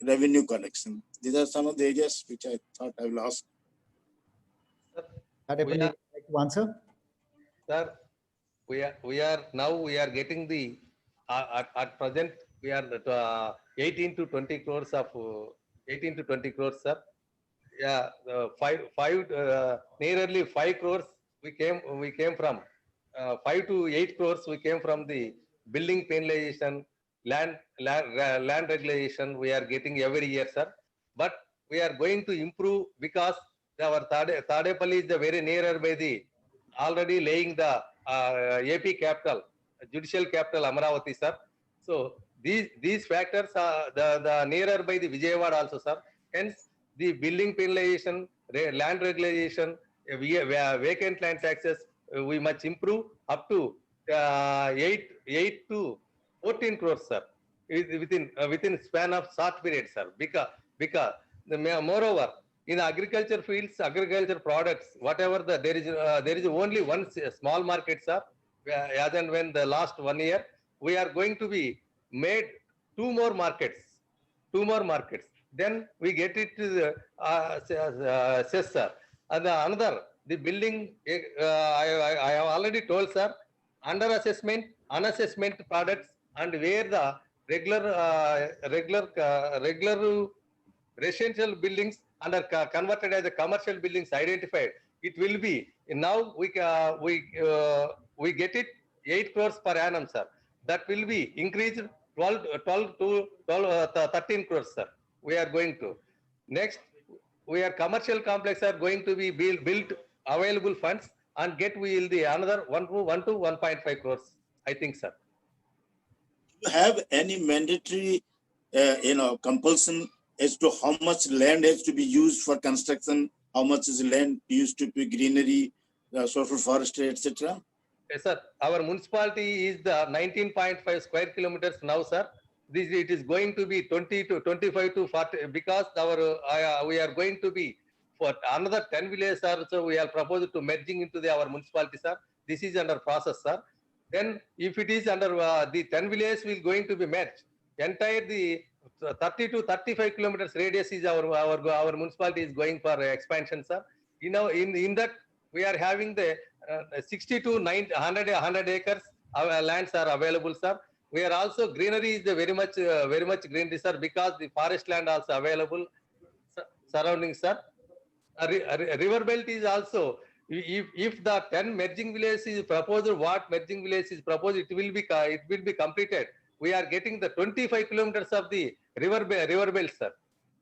revenue collection? These are some of the areas which I thought I will ask. Tadepalli, We would are- you like to answer? Sir, we are getting the, at present, we are at 18 to 20 crores of, 18 to 20 crores, sir. Yeah, nearly 5 crores we came from, 5 to 8 crores we came from the building penalization, land regulation we are getting every year, sir. But we are going to improve because our Tadepalli is the very nearer by the already laying the AP capital, judicial capital Amaravati, sir. So these factors are the nearer by the Vijayawada also, sir. Hence the building penalization, land regulation, vacant land taxes, we must improve up to 8 to 14 crores, sir, within span of short period, sir. Because moreover, in agriculture fields, agriculture products, whatever there is only one small market, sir. As and when the last 1 year, we are going to be made two more markets. Then we get it to the cess, sir. And another, the building, I have already told, sir, under assessment, unassessment products, and where the regular residential buildings under converted as a commercial buildings identified, it will be now we get it 8 crores per annum, sir. That will be increased 12 to 13 crores, sir. We are going to next. We are commercial complex are going to be built available funds and get will the another 1 to 1.5 crores, I think, sir. Do you have any mandatory, compulsion as to how much land has to be used for construction, how much is land used to be greenery, social forestry, etc.? Yes, sir. Our municipality is the 19.5 square kilometers now, sir. It is going to be 20 to 25 to 40 because we are going to be for another 10 villages, sir. So we are proposed to merging into our municipality, sir. This is under process, sir. Then if it is under the 10 villages will going to be merged, entire the 30 to 35 kilometers radius is our municipality is going for expansion, sir. In that we are having the 60 to 100 acres lands are available, sir. We are also greenery is the very much greenery, sir, because the forest land also available surrounding, sir. River belt is also, if the 10 merging villages is proposed, what merging village is proposed, it will be completed. We are getting the 25 kilometers of the river belt, sir.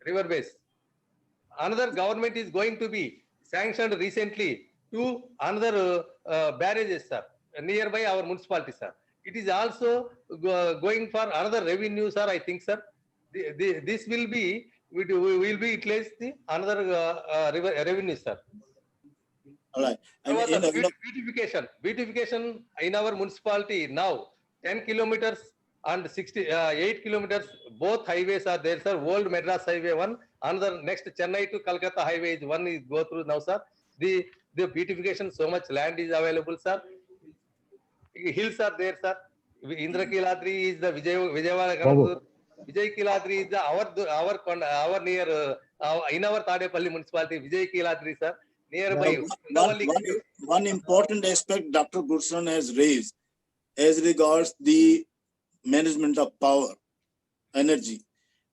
River base. Another government is going to be sanctioned recently to another barrages, sir, nearby our municipality, sir. It is also going for another revenue, sir, I think, sir. This will be, we will be utilized the another revenue, sir. All right. Beautification in our municipality now 10 kilometers and 8 kilometers, both highways are there, sir. Old Madras Highway 1, another next Chennai to Kolkata Highway is one is go through now, sir. The beautification, so much land is available, sir. Hills are there, sir. Indrakiladri is the Vijayawada Kanapur. Vijay Kiladri is the our near in our Tadepalli municipality. Vijay Kiladri, sir, nearby. One important aspect Dr. Gursan has raised as regards the management of power, energy.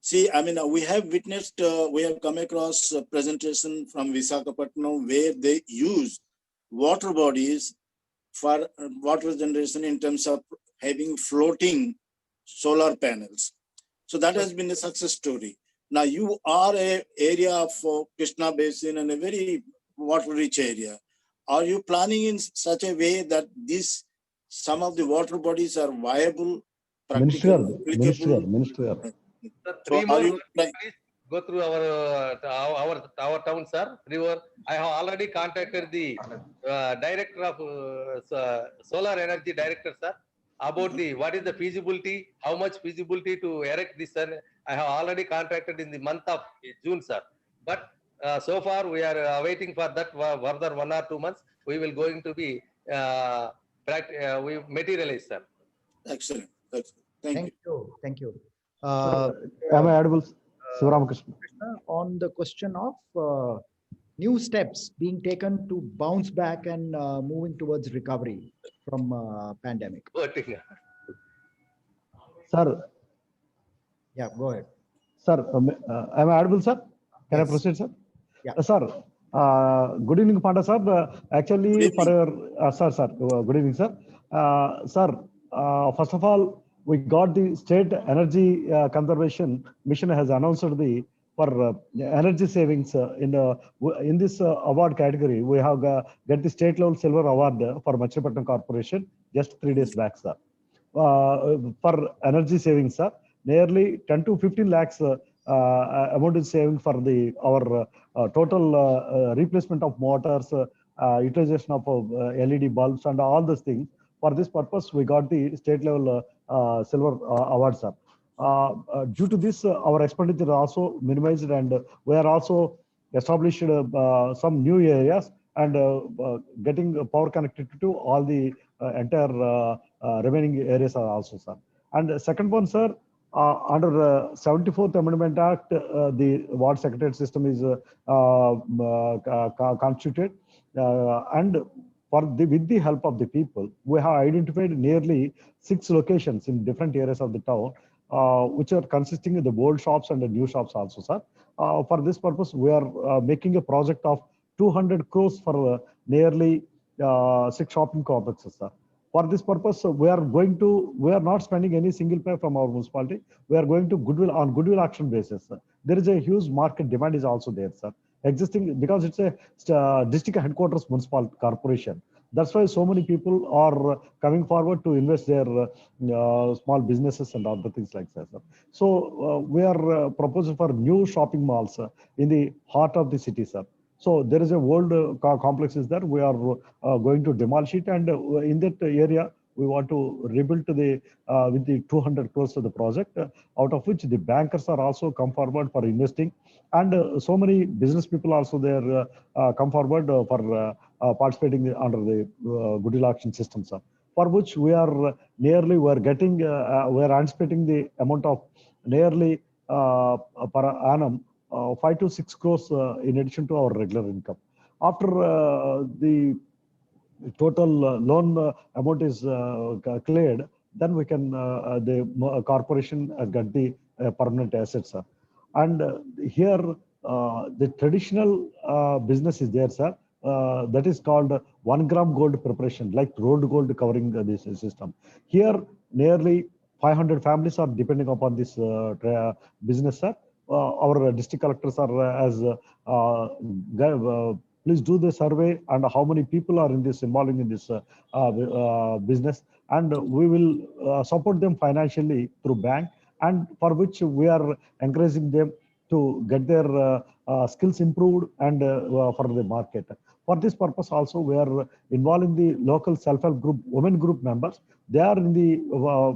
See, I mean, we have witnessed, we have come across a presentation from Visakhapatnam where they use water bodies for water generation in terms of having floating solar panels. So that has been a success story. Now you are a area of Krishna Basin and a very water-rich area. Are you planning in such a way that some of the water bodies are viable, practical, applicable? Minister. Sir, So three are more, you please go through our town, sir. I have already contacted the director of solar energy director, sir, about what is the feasibility, how much feasibility to erect this. Sir, I have already contacted in the month of June, sir. But so far we are waiting for that further 1 or 2 months. We will going to be we materialize, sir. excellent? Thank you. Thank you. Am I audible? Sivaramakrishna. On the question of new steps being taken to bounce back and moving towards recovery from pandemic. Sir, Yeah, go ahead. sir, am I audible, sir? Can Yes. I proceed, sir? Yeah. Sir, good evening, Panda sir. Actually, Good for your sir, good evening, sir. Sir, first of all, we got the state energy conservation mission has announced the for energy savings in this award category. We have get the state level silver award for Machilipatnam Corporation just 3 days back, sir. For energy savings, sir, nearly 10 to 15 lakhs amount is saving for our total replacement of motors, utilization of LED bulbs and all those things. For this purpose, we got the state level silver award, sir. Due to this, our expenditure also minimized, and we are also established some new areas and getting power connected to all the entire remaining areas are also, sir. And the second one, sir, under the 74th Amendment Act, the ward secretariat system is constituted, and with the help of the people, we have identified nearly 6 locations in different areas of the town, which are consisting of the old shops and the new shops also, sir. For this purpose, we are making a project of 200 crores for nearly 6 shopping complexes, sir. For this purpose, we are not spending any single pay from our municipality. We are going to goodwill action basis, sir. There is a huge market demand is also there, sir. Existing, because it's a district headquarters municipal corporation. That's why so many people are coming forward to invest their small businesses and other things like that, sir. So we are proposing for new shopping malls in the heart of the city, sir. So there is a old complex is there. We are going to demolish it, and in that area we want to rebuild with the 200 crores of the project, out of which the bankers are also come forward for investing, and so many business people also there come forward for participating under the goodwill auction system, sir. For which we are getting, we are anticipating the amount of nearly per annum 5 to 6 crores in addition to our regular income. After the total loan amount is cleared, then we can the corporation get the permanent assets, sir. And here the traditional business is there, sir. That is called 1 gram gold preparation, like road gold covering this system. Here nearly 500 families are depending upon this business, sir. Our district collectors are please do the survey and how many people are involving in this business, and we will support them financially through bank, and for which we are encouraging them to get their skills improved and for the market. For this purpose also, we are involving the local self-help group, women group members. They are in the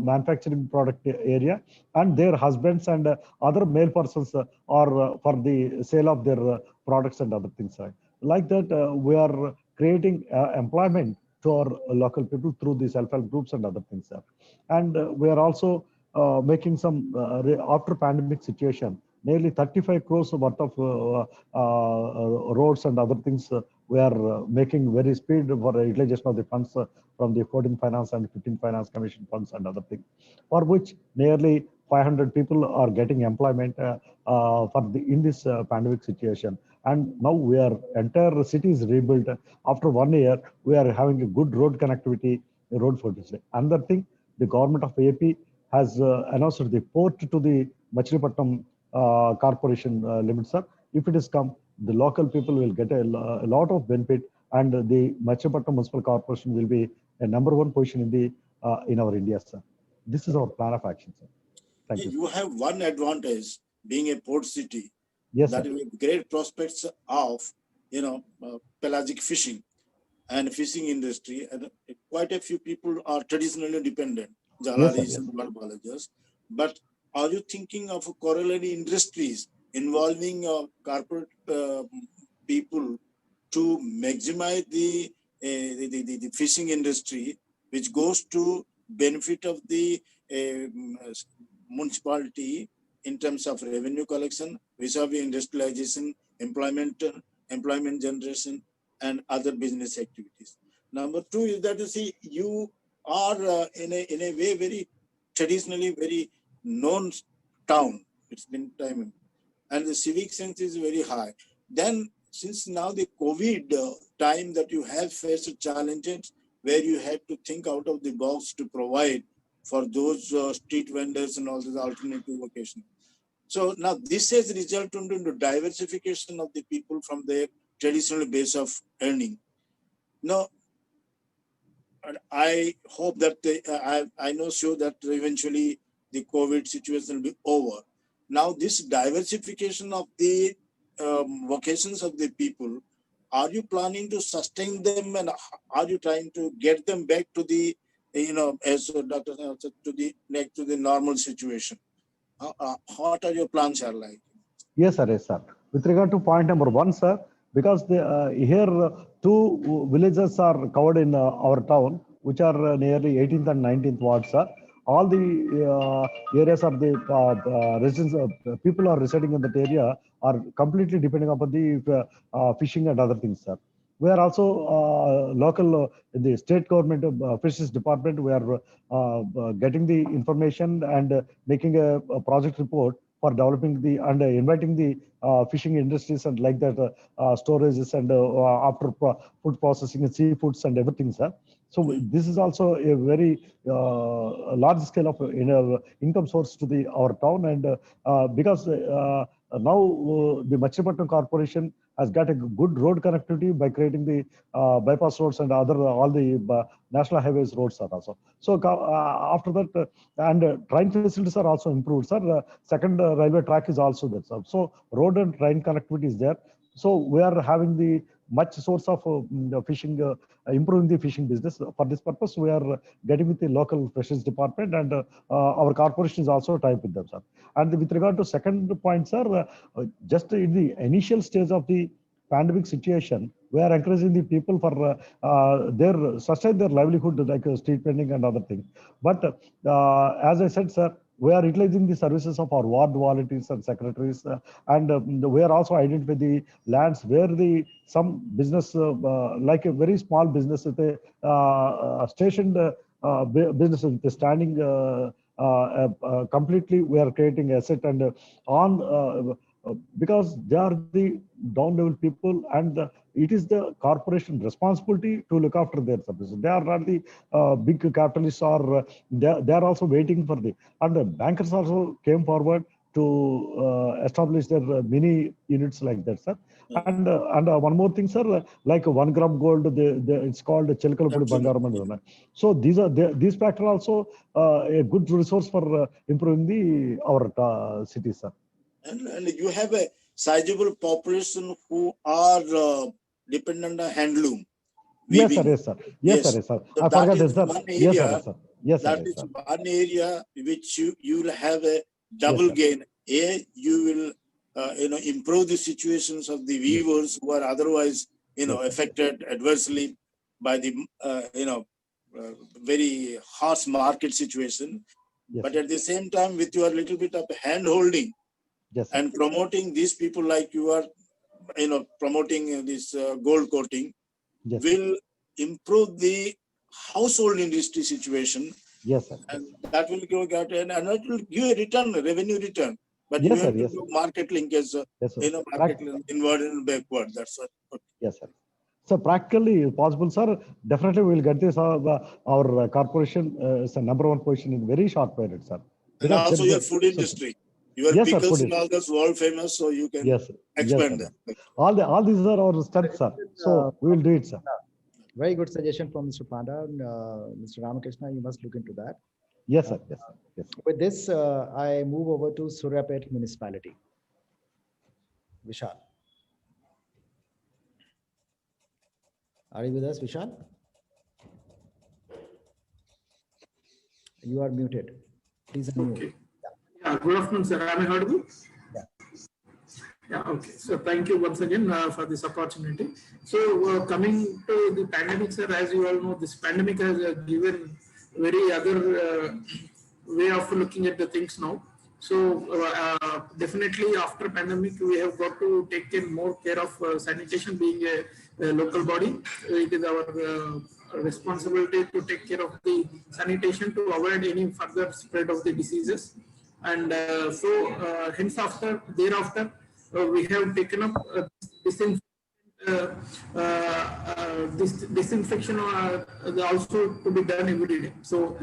manufacturing product area, and their husbands and other male persons are for the sale of their products and other things. Like that, we are creating employment to our local people through the self-help groups and other things. And we are also making some, after pandemic situation, nearly 35 crores worth of roads and other things. We are making very speed for utilization of the funds from the 14 Finance and 15 Finance Commission funds and other things, for which nearly 500 people are getting employment in this pandemic situation. And now we are entire city is rebuilt. After 1 year, we are having a good road connectivity, road facility. Another thing, the government of AP has announced the port to the Machilipatnam corporation limits, sir. If it is come, the local people will get a lot of benefit, and the Machilipatnam Municipal Corporation will be a #1 position in our India, sir. This is our plan of action, sir. Thank you. You have one advantage being a port city. Yes, That sir. will great prospects of pelagic fishing and fishing industry, and quite a few people are traditionally dependent, Jalaris Yes. and Balbalagers. But are you thinking of corollary industries involving corporate people to maximize the fishing industry, which goes to benefit of the municipality in terms of revenue collection, vis-a-vis industrialization, employment generation, and other business activities. Number two is that you are in a way very traditionally very known town. It's been time, and the civic sense is very high. Then since now the COVID time that you have faced challenges where you had to think out of the box to provide for those street vendors and all those alternative locations. So now this has resulted into diversification of the people from their traditional base of earning. Now, I hope that I know sure that eventually the COVID situation will be over. Now, this diversification of the vocations of the people, are you planning to sustain them, and are you trying to get them back to the, as Dr. said, to the normal situation? What are your plans are like? Yes, sir. Yes, sir. With regard to point number 1, sir, because here 2 villages are covered in our town, which are nearly 18th and 19th ward, sir. All the areas of the residents, people are residing in that area are completely depending upon the fishing and other things, sir. We are also local in the state government fisheries department. We are getting the information and making a project report for developing the and inviting the fishing industries and like that storages and after food processing and seafoods and everything, sir. So this is also a very large scale of income source to our town, and because now the Machilipatnam Corporation has got a good road connectivity by creating the bypass roads and all the national highways roads are also. So after that, and train facilities are also improved, sir. Second railway track is also there, sir. So road and train connectivity is there. So we are having the much source of fishing, improving the fishing business. For this purpose, we are getting with the local fisheries department, and our corporation is also tied with them, sir. And with regard to second point, sir, just in the initial stage of the pandemic situation, we are encouraging the people for sustain their livelihood like street vending and other things. But as I said, sir, we are utilizing the services of our ward volunteers and secretaries, and we are also identifying the lands where some business, like a very small business with a stationed business with a standing completely, we are creating asset and because they are the down level people, and it is the corporation responsibility to look after their services. They are not the big capitalists, or they are also waiting for and the bankers also came forward to establish their mini units like that, sir. And one more thing, sir, like 1 gram gold, it's called Chilkalapudi Bangaram. So these factors also a good resource for improving our cities, sir. And you have a sizable population who are dependent on handloom. Yes, sir. Yes, sir. Yes, sir. Yes, sir. So I forgot that is sir. one Yes, area. sir. Yes, sir. That is one area which you will have a double Yes, gain. You will improve the situations of the weavers who are otherwise affected adversely by the very harsh market situation. Yes, but sir. at the same time, with your little bit of hand holding, yes, sir. and promoting these people like you are, promoting this gold coating, yes, will improve the household industry situation Yes, sir. And that will get and it will give a return, revenue return. But Yes, you sir. have to Yes, do sir. market linkage, Yes, sir. you know, market inward and backward. That's what. Yes, sir. So practically possible, sir. Definitely we will get this. Our corporation is a number one position in very short period, sir. And Because also there your is a- food industry. Your Yes, sir, pickles food and all that's world famous, so you can Yes, sir. Yes, expand sir. that. All these are our strengths, sir. So we will do it, sir. Very good suggestion from Mr. Panda. Mr. Ramakrishna, you must look into that. Yes, sir. Yes, sir. Yes, sir. With this, I move over to Suryapet municipality. Vishal. Are you with us, Vishal? You are muted. Please unmute. Okay. Yeah, good afternoon, sir. Am I audible? Yeah. Yeah, okay. So thank you once again for this opportunity. So coming to the pandemic, sir, as you all know, this pandemic has given very other way of looking at the things now. So definitely after pandemic, we have got to take in more care of sanitation being a local body. It is our responsibility to take care of the sanitation to avoid any further spread of the diseases. And thereafter, we have taken up disinfection also to be done every day. So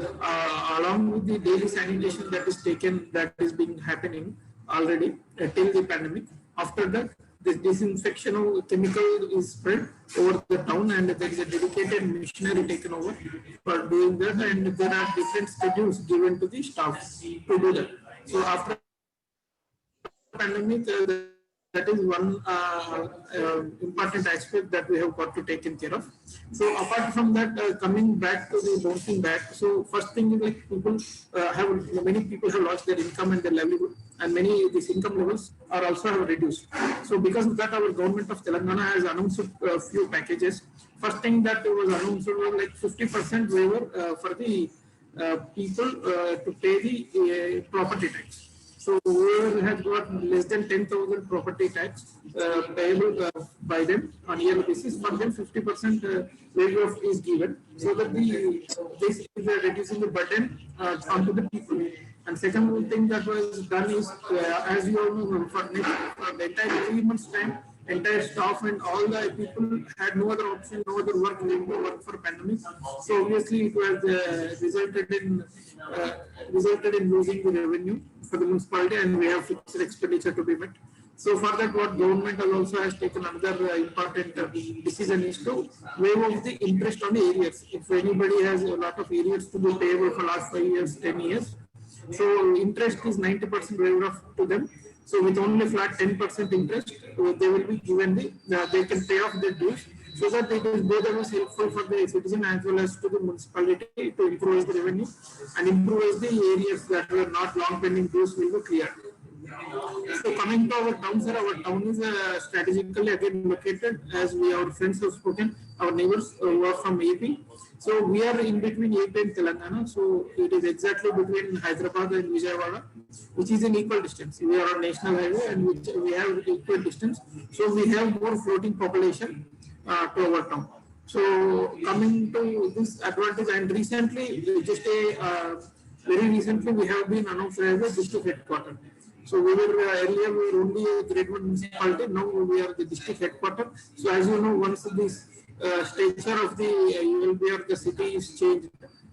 along with the daily sanitation that is taken, that is being happening already till the pandemic. After that, this disinfection chemical is spread over the town, and there is a dedicated machinery taken over for doing that, and there are different schedules given to the staff to do that. So after pandemic, that is one important aspect that we have got to take care of. So apart from that, coming back to the bouncing back, so first thing is like people many people have lost their income and their livelihood, and many these income levels are also have reduced. So because of that, our government of Telangana has announced a few packages. First thing that was announced was like 50% waiver for the people to pay the property tax. So whoever has got less than 10,000 property tax payable by them on yearly basis, for them 50% waiver is given, so that this is reducing the burden onto the people. And second thing that was done is, as you all know, for the entire 3 months time, entire staff and all the people had no other option, no other work, they to work for pandemic. So obviously it was resulted in losing the revenue for the municipality, and we have fixed expenditure to be met. So for that, what government also has taken another important decision is to waive off the interest on the arrears. If anybody has a lot of arrears to be payable for last 5 years, 10 years, so interest is 90% waived off to them. So with only flat 10% interest, they will be given they can pay off their dues, so that it is both of us helpful for the citizen as well as to the municipality to improve the revenue and improve the areas that were not long pending dues will be cleared. So coming to our town, sir, our town is strategically again located, as our friends have spoken, our neighbors who are from AP. So we are in between AP and Telangana. So it is exactly between Hyderabad and Vijayawada, which is in equal distance. We are on national highway and we have equal distance. So we have more floating population to our town. So coming to this advantage, and recently, very recently, we have been announced as a district headquarters. So we were earlier we were only a grade 1 municipality. Now we are the district headquarters. So as you know, once this stature of the ULB or the city is changed,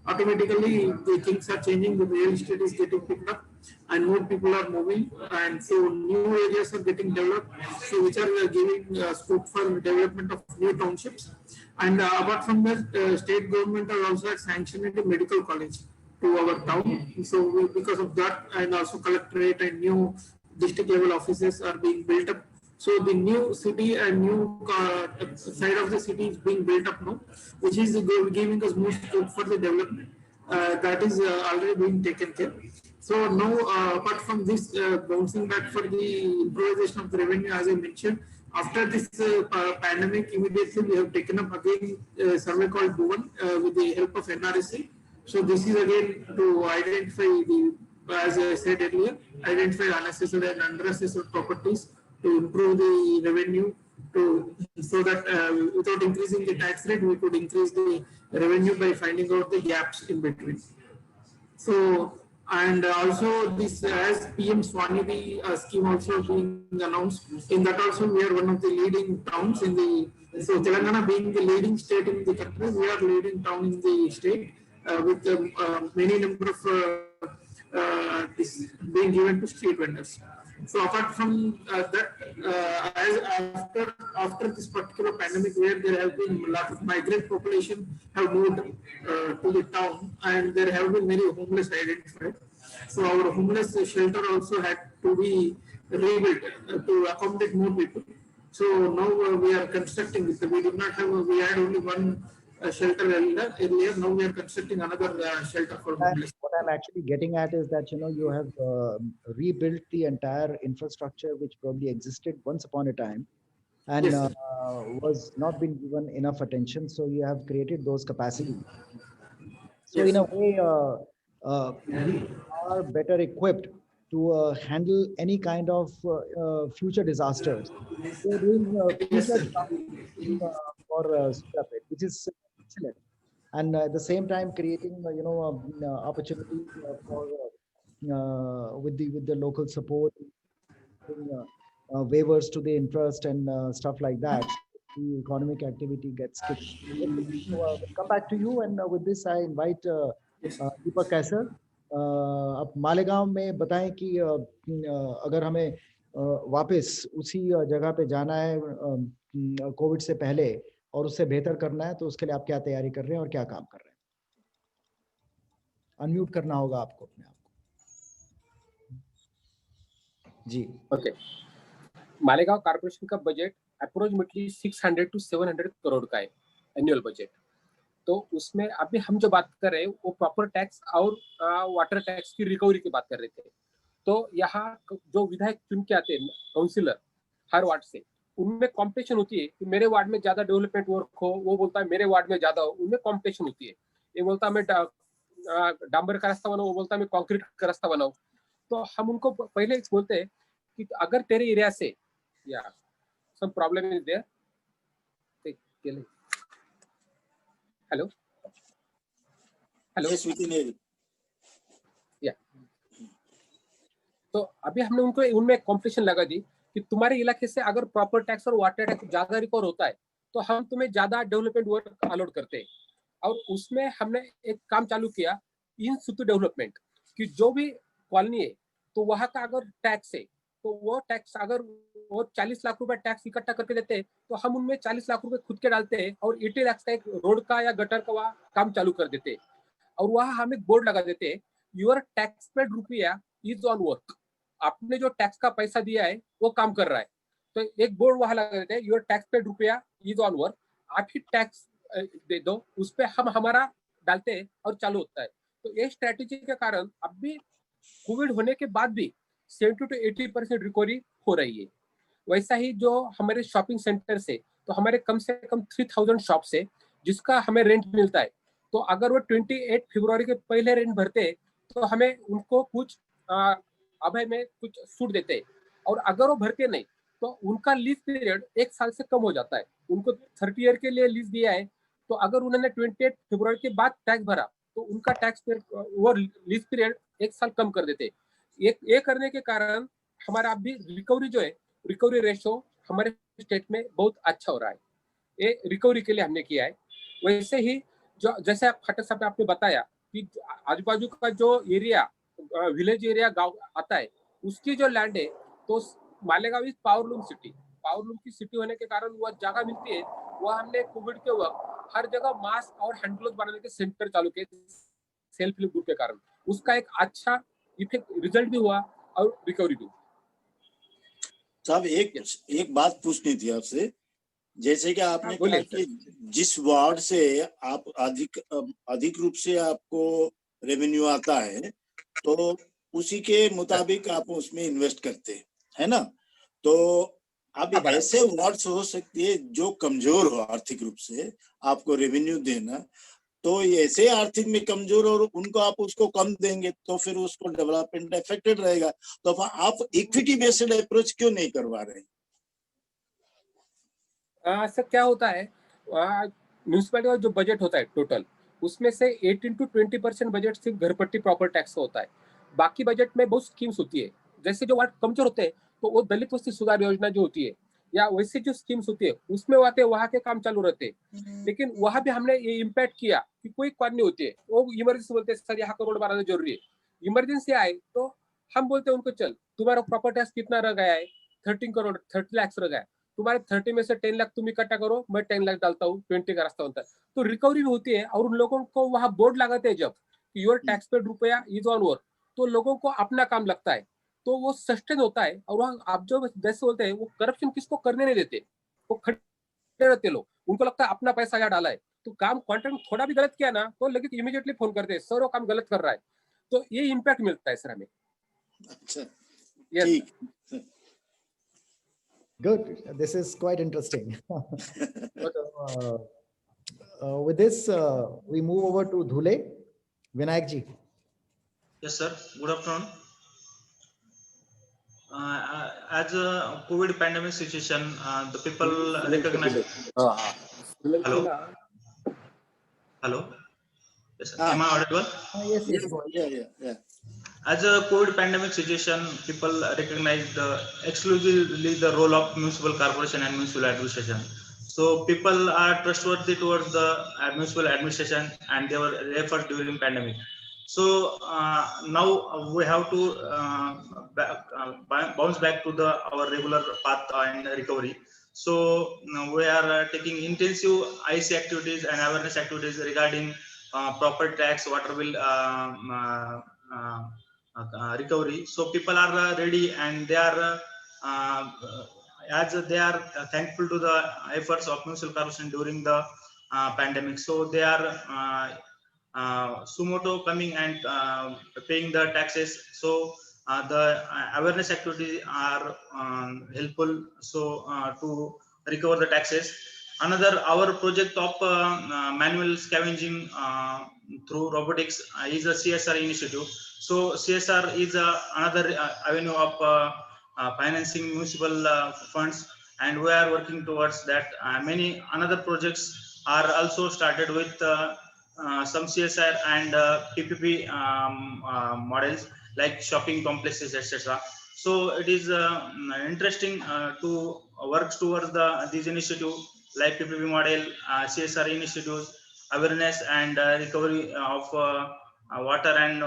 automatically the things are changing. The real estate is getting picked up, and more people are moving, and so new areas are getting developed. So which are giving scope for development of new townships. And apart from that, state government are also sanctioned a medical college to our town. So because of that, and also collectorate and new district level offices are being built up. So the new city and new side of the city is being built up now, which is giving us more scope for the development. That is already being taken care. So now, apart from this, bouncing back for the improvisation of the revenue, as I mentioned, after this pandemic, immediately we have taken up again a survey called Bhuvan with the help of NRSC. So this is again to identify as I said earlier, identify unassessed and underassessed properties to improve the revenue, so that without increasing the tax rate, we could increase the revenue by finding out the gaps in between. So, and also this as PM Swanidhi scheme also being announced, in that also we are one of the leading towns in the, so Telangana being the leading state in the country, we are leading town in the state with many number of this being given to street vendors. So apart from that, as after this particular pandemic, where there have been a lot of migrant population have moved to the town, and there have been many homeless identified. So our homeless shelter also had to be rebuilt to accommodate more people. So now we are constructing it. We did not have. We had only one shelter earlier. Now we are constructing another shelter for homeless. What I'm actually getting at is that, you have rebuilt the entire infrastructure which probably existed once upon a time and Yes, sir. was not being given enough attention. So you have created those capacities. So Yes. in a way, we are better equipped to handle any kind of future disasters. We are doing Yes, future sir. for Suryapet, which is excellent. And at the same time, creating opportunity for with the local support, waivers to the interest and stuff like that. The economic activity gets kicked. So, we'll come back to you, and with this, I invite दीपक कैसर आप मालेगांव में बताएं कि अगर हमें वापस उसी जगह पे जाना है कोविड से पहले और उससे बेहतर करना है तो उसके लिए आप क्या तैयारी कर रहे हैं और क्या काम कर रहे हैं अनम्यूट करना होगा आपको अपने आप को जी ओके मालेगांव कॉर्पोरेशन का बजट अप्रोक्सीमेटली 600 to 700 करोड़ का है एनुअल बजट तो उसमें अभी हम जो बात कर रहे हैं वो प्रॉपर टैक्स और वाटर टैक्स की रिकवरी की बात कर रहे थे तो यहाँ जो विधायक चुन के आते हैं काउंसिलर हर वार्ड से उनमें कॉम्पिटिशन होती है कि मेरे वार्ड में ज्यादा डेवलपमेंट वर्क हो वो बोलता है मेरे वार्ड में ज्यादा हो उनमें कॉम्पिटिशन होती है ये बोलता है मैं डांबर का रास्ता बनाऊं वो बोलता है मैं कंक्रीट का रास्ता बनाऊं तो हम उनको पहले बोलते हैं कि अगर तेरे एरिया से या some problem is there hello hello Yes, we can hear you. या तो अभी हमने उनको उनमें कॉम्पिटिशन लगा दी कि तुम्हारे इलाके से अगर प्रॉपर टैक्स और वाटर टैक्स ज्यादा रिकवर होता है तो हम तुम्हें ज्यादा डेवलपमेंट वर्क अलॉट करते हैं और उसमें हमने एक काम चालू किया इन सितु डेवलपमेंट कि जो भी कॉलोनी है तो वहां का अगर टैक्स है तो वो टैक्स अगर वो 40 लाख रुपए टैक्स इकट्ठा करके देते हैं तो हम उनमें 40 लाख रुपए खुद के डालते हैं और 80 लाख का एक रोड का या गटर का वहाँ काम चालू कर देते हैं और वहाँ हम एक बोर्ड लगा देते हैं योर टैक्स पेड रुपया इज ऑन वर्क आपने जो टैक्स का पैसा दिया है वो काम कर रहा है तो एक बोर्ड वहां लगा देते हैं योर टैक्स पेड रुपया इज ऑन वर्क आप ही टैक्स दे दो उस पर हम हमारा डालते हैं और चालू होता है तो ये स्ट्रेटेजी के कारण अब भी कोविड होने के बाद भी 70 to 80% रिकवरी हो रही है वैसा ही जो हमारे शॉपिंग सेंटर से तो हमारे कम से कम 3000 शॉप है जिसका हमें रेंट मिलता है तो अगर वो 28 फरवरी के पहले रेंट भरते तो हमें उनको कुछ अभय में कुछ छूट देते और अगर वो भरते नहीं तो उनका लीज पीरियड 1 साल से कम हो जाता है उनको 30 ईयर के लिए लीज दिया है तो अगर उन्होंने 28 फरवरी के बाद टैक्स भरा तो उनका टैक्स वो लीज पीरियड 1 साल कम कर देते ये करने के कारण हमारा अभी रिकवरी जो है रिकवरी रेशो हमारे स्टेट में बहुत अच्छा हो रहा है ये रिकवरी के लिए हमने किया है वैसे ही जो जैसे आप खट्टर साहब आपने बताया कि आजू बाजू का जो एरिया विलेज एरिया गांव आता है उसकी जो लैंड है तो मालेगांव इज पावरलूम की सिटी होने के कारण वह जगह मिलती है वो हमने कोविड के वक्त हर जगह मास्क और हैंड ग्लोव बनाने के सेंटर चालू किए सेल्फ हेल्प ग्रुप के कारण उसका एक अच्छा इफेक्ट रिजल्ट भी हुआ और रिकवरी भी साहब एक बात पूछनी थी आपसे जैसे कि आपने कहा कि जिस वार्ड से आप अधिक रूप से आपको रेवेन्यू आता है तो उसी के मुताबिक आप उसमें इन्वेस्ट करते हैं है ना तो अब ऐसे वार्ड्स हो सकती है जो कमजोर हो आर्थिक रूप से आपको रेवेन्यू देना तो ऐसे आर्थिक में कमजोर और उनको आप उसको कम देंगे तो फिर उसको डेवलपमेंट अफेक्टेड रहेगा तो आप इक्विटी बेस्ड अप्रोच क्यों नहीं करवा रहे हैं सर क्या होता है म्यूनिसिपैलिटी का जो बजट होता है टोटल उसमें से 18 to 20% बजट सिर्फ घर पट्टी प्रॉपर टैक्स का होता है। बाकी बजट में बहुत स्कीम्स होती है, जैसे जो वार्ड कमजोर होते हैं तो वो दलित वस्ती सुधार योजना जो होती है या वैसे जो स्कीम्स होती है उसमें आते वहां के काम चालू रहते हैं। लेकिन वहां भी हमने ये इम्पैक्ट किया कि कोई काम नहीं होती है, वो इमरजेंसी बोलते हैं सर यहाँ करोड़ बनाना जरूरी है। इमरजेंसी आए तो हम बोलते हैं उनको चल तुम्हारा प्रॉपर टैक्स कितना रह गया है, 13 करोड़ 30 लाख रह गया है, तुम्हारे 30 में से 10 लाख तुम इकट्ठा करो, मैं 10 लाख डालता हूँ, 20 का रास्ता होता है। तो रिकवरी भी होती है और उन लोगों को वहां बोर्ड लगाते हैं जब योर टैक्स पेड रुपया इज ऑन वर्क, तो लोगों को अपना काम लगता है, तो वो सस्टेन होता है। और वहाँ आप जो जैसे बोलते हैं वो करप्शन किसको करने नहीं देते, वो खड़े रहते लोग, उनको लगता है अपना पैसा यहाँ डाला है, तो काम कॉन्ट्रैक्ट थोड़ा भी गलत किया ना तो लेकिन इमीडिएटली फोन करते हैं सर वो काम गलत कर रहा है। तो ये इम्पैक्ट मिलता है सर हमें। अच्छा, Yes, ठीक। Good. This is quite interesting. But, with this, we move over to Dhule. Vinayak ji. Yes, sir. Good afternoon. As a COVID pandemic situation, the people recognize. Hello. Hello. Yes, sir. Am I audible? Yes, yes. Yeah. As a COVID pandemic situation, people recognized exclusively the role of municipal corporation and municipal administration. So people are trustworthy towards the municipal administration and their efforts during pandemic. So now we have to bounce back to our regular path and recovery. So we are taking intensive IC activities and awareness activities regarding property tax, water bill recovery. So people are ready and they are as they are thankful to the efforts of municipal corporation during the pandemic. So they are sumoto coming and paying the taxes. So the awareness activities are helpful so to recover the taxes. Another our project of manual scavenging through robotics is a CSR initiative. So CSR is another avenue of financing municipal funds, and we are working towards that. Many another projects are also started with some CSR and PPP models like shopping complexes, etc. So it is interesting to work towards these initiatives like PPP model, CSR initiatives, awareness and recovery of water and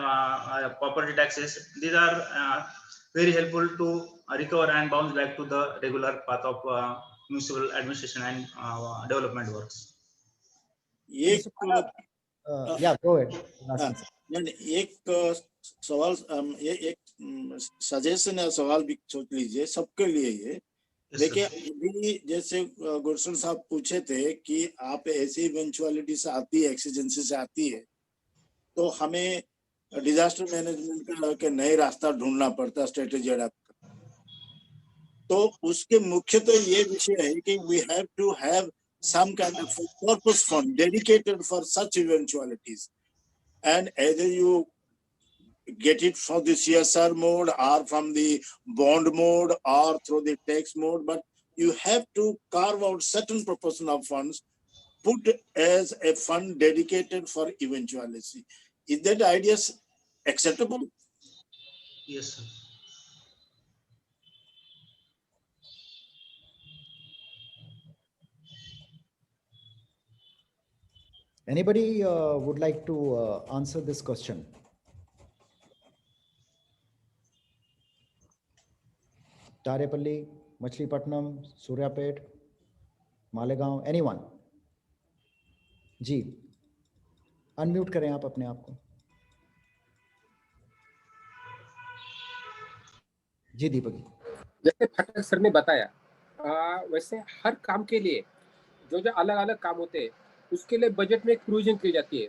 property taxes. These are very helpful to recover and bounce back to the regular path of municipal administration and development works. एक Yeah, go ahead. एक सवाल एक suggestion या सवाल भी सोच लीजिए सबके लिए ये। देखिए अभी जैसे गुरसन साहब पूछे थे कि आप ऐसी इवेंचुअलिटी से आती है, एक्सीजेंसी से आती है, तो हमें डिजास्टर मैनेजमेंट का नए रास्ता ढूंढना पड़ता, स्ट्रेटेजी अडॉप्ट करना। तो उसके मुख्य तो ये विषय है कि we have to have some kind of purpose fund dedicated for such eventualities, and either you get it from the CSR mode or from the bond mode or through the tax mode, but you have to carve out certain proportion of funds, put as a fund dedicated for eventuality. Is that idea acceptable? Yes, sir. Anybody would like to answer this question? Tarepalli, Machilipatnam, Suryapet, Malegaon, anyone? Ji, unmute करें आप अपने आप को। जी दीपक जी। जैसे फटक sir ने बताया वैसे हर काम के लिए जो जो अलग अलग काम होते हैं उसके लिए बजट में एक प्रोविजन की जाती है।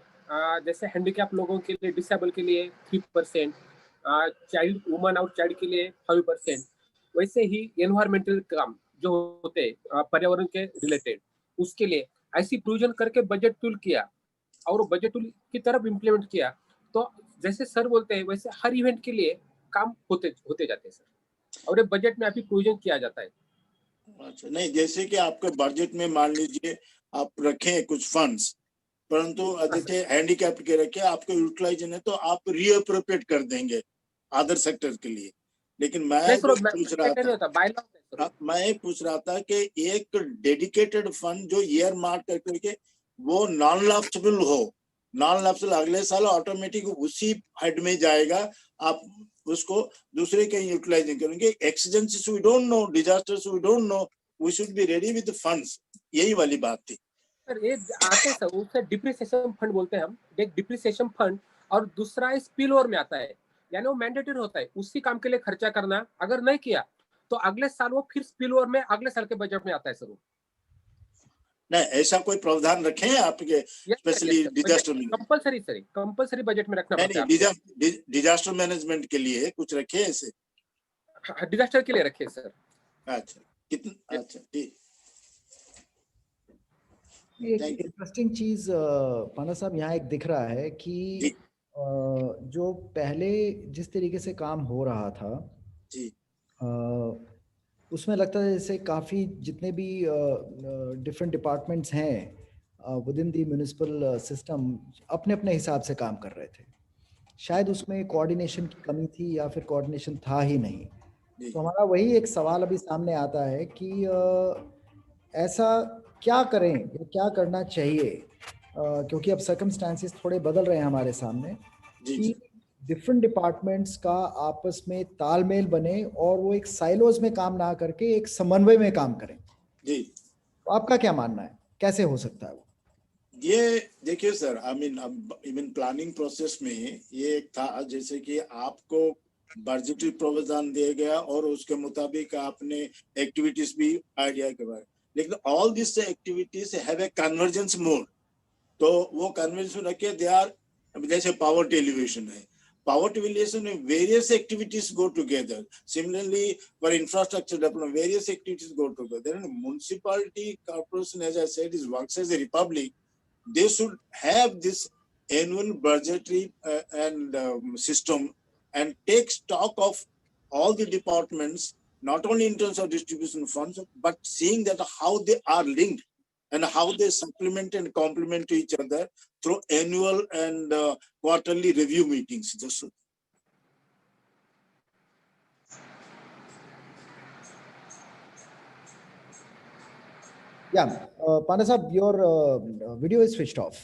जैसे हैंडीकैप लोगों के लिए, डिसेबल के लिए 3%, चाइल्ड वुमन और चाइल्ड के लिए 5%, वैसे ही एनवायरमेंटल काम जो होते हैं पर्यावरण के रिलेटेड उसके लिए ऐसी प्रोविजन करके बजट टूल किया और बजट टूल की तरफ इम्प्लीमेंट किया। तो जैसे सर बोलते हैं वैसे हर इवेंट के लिए काम होते जाते हैं सर, और बजट में अभी प्रोविजन किया जाता है। अच्छा, नहीं जैसे कि आपके बजट में मान लीजिए आप रखें कुछ फंड्स, परंतु जैसे हैंडीकैप्ड के रखे आपको यूटिलाइजेशन है तो आप रीअप्रोप्रिएट कर देंगे अदर सेक्टर के लिए। लेकिन मैं नहीं सर, पूछ रहा था, मैं पूछ रहा था कि एक डेडिकेटेड फंड जो ईयर मार्क करके वो नॉन लैप्सेबल हो, नॉन लैप्सेबल अगले साल ऑटोमेटिक उसी हेड में जाएगा, आप उसको दूसरे के यूटिलाइजिंग करेंगे। Accidents we don't know, disasters we don't know, we should be ready with funds, यही वाली बात थी सर। ये आते सर उससे डिप्रिसिएशन फंड बोलते हैं हम, एक डिप्रिसिएशन फंड, और दूसरा स्पिल ओवर में आता है, यानी वो मैंडेटरी होता है उसी काम के लिए खर्चा करना, अगर नहीं किया तो अगले साल वो फिर स्पिल ओवर में अगले साल के बजट में आता है सर। नहीं, ऐसा कोई प्रावधान रखे हैं आपके स्पेशली डिजास्टर में? कंपलसरी बजट में रखना पड़ता है। डिजास्टर मैनेजमेंट के लिए कुछ रखे ऐसे? डिजास्टर के लिए रखे सर। अच्छा, कितना अच्छा, ठीक। एक इंटरेस्टिंग चीज पाना साहब यहाँ एक दिख रहा है कि जो पहले जिस तरीके से काम हो रहा था जी, उसमें लगता है जैसे काफ़ी जितने भी डिफरेंट डिपार्टमेंट्स हैं with in the municipal system अपने अपने हिसाब से काम कर रहे थे। शायद उसमें कोऑर्डिनेशन की कमी थी या फिर कोऑर्डिनेशन था ही नहीं। तो हमारा वही एक सवाल अभी सामने आता है कि ऐसा क्या करें या क्या करना चाहिए, क्योंकि अब सर्कमस्टांसेस थोड़े बदल रहे हैं हमारे सामने, कि डिफरेंट डिपार्टमेंट्स का आपस में तालमेल बने और वो एक साइलोज में काम ना करके एक समन्वय में काम करें। जी, तो आपका क्या मानना है, कैसे हो सकता है वो? ये देखिए sir, I mean even planning process में ये एक था, जैसे कि आपको बजटरी प्रावधान दिया गया और उसके मुताबिक आपने एक्टिविटीज भी आइडिया के बारे, लेकिन all this activities have a convergence mode. तो वो कन्वर्जेंस रखे दे आर, जैसे पावर्टी एलिवेशन है, poverty alleviation में various activities go together. Similarly, for infrastructure development, various activities go together. And municipality corporation, as I said, is works as a republic. They should have this annual budgetary and system and take stock of all the departments, not only in terms of distribution funds, but seeing that how they are linked and how they supplement and complement to each other through annual and quarterly review meetings. Yeah, Pana Sahab, your video is switched off.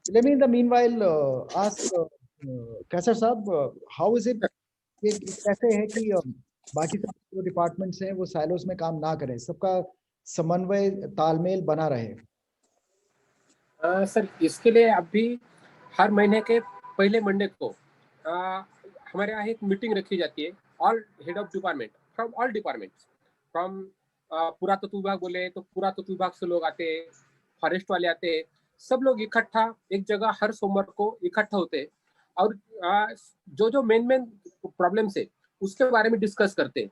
Let me in the meanwhile ask Kaisar Sahab, how is it, कैसे है कि बाकी सब जो departments हैं वो silos में काम ना करें, सबका समन्वय तालमेल बना रहे? सर इसके लिए अभी हर महीने के पहले मंडे को हमारे यहाँ एक मीटिंग रखी जाती है, all head of department from all departments, from पुरातत्व विभाग बोले तो पुरातत्व विभाग से लोग आते हैं, फॉरेस्ट वाले आते हैं, सब लोग इकट्ठा एक जगह हर सोमवार को इकट्ठा होते हैं और जो मेन प्रॉब्लम्स है उसके बारे में डिस्कस करते हैं।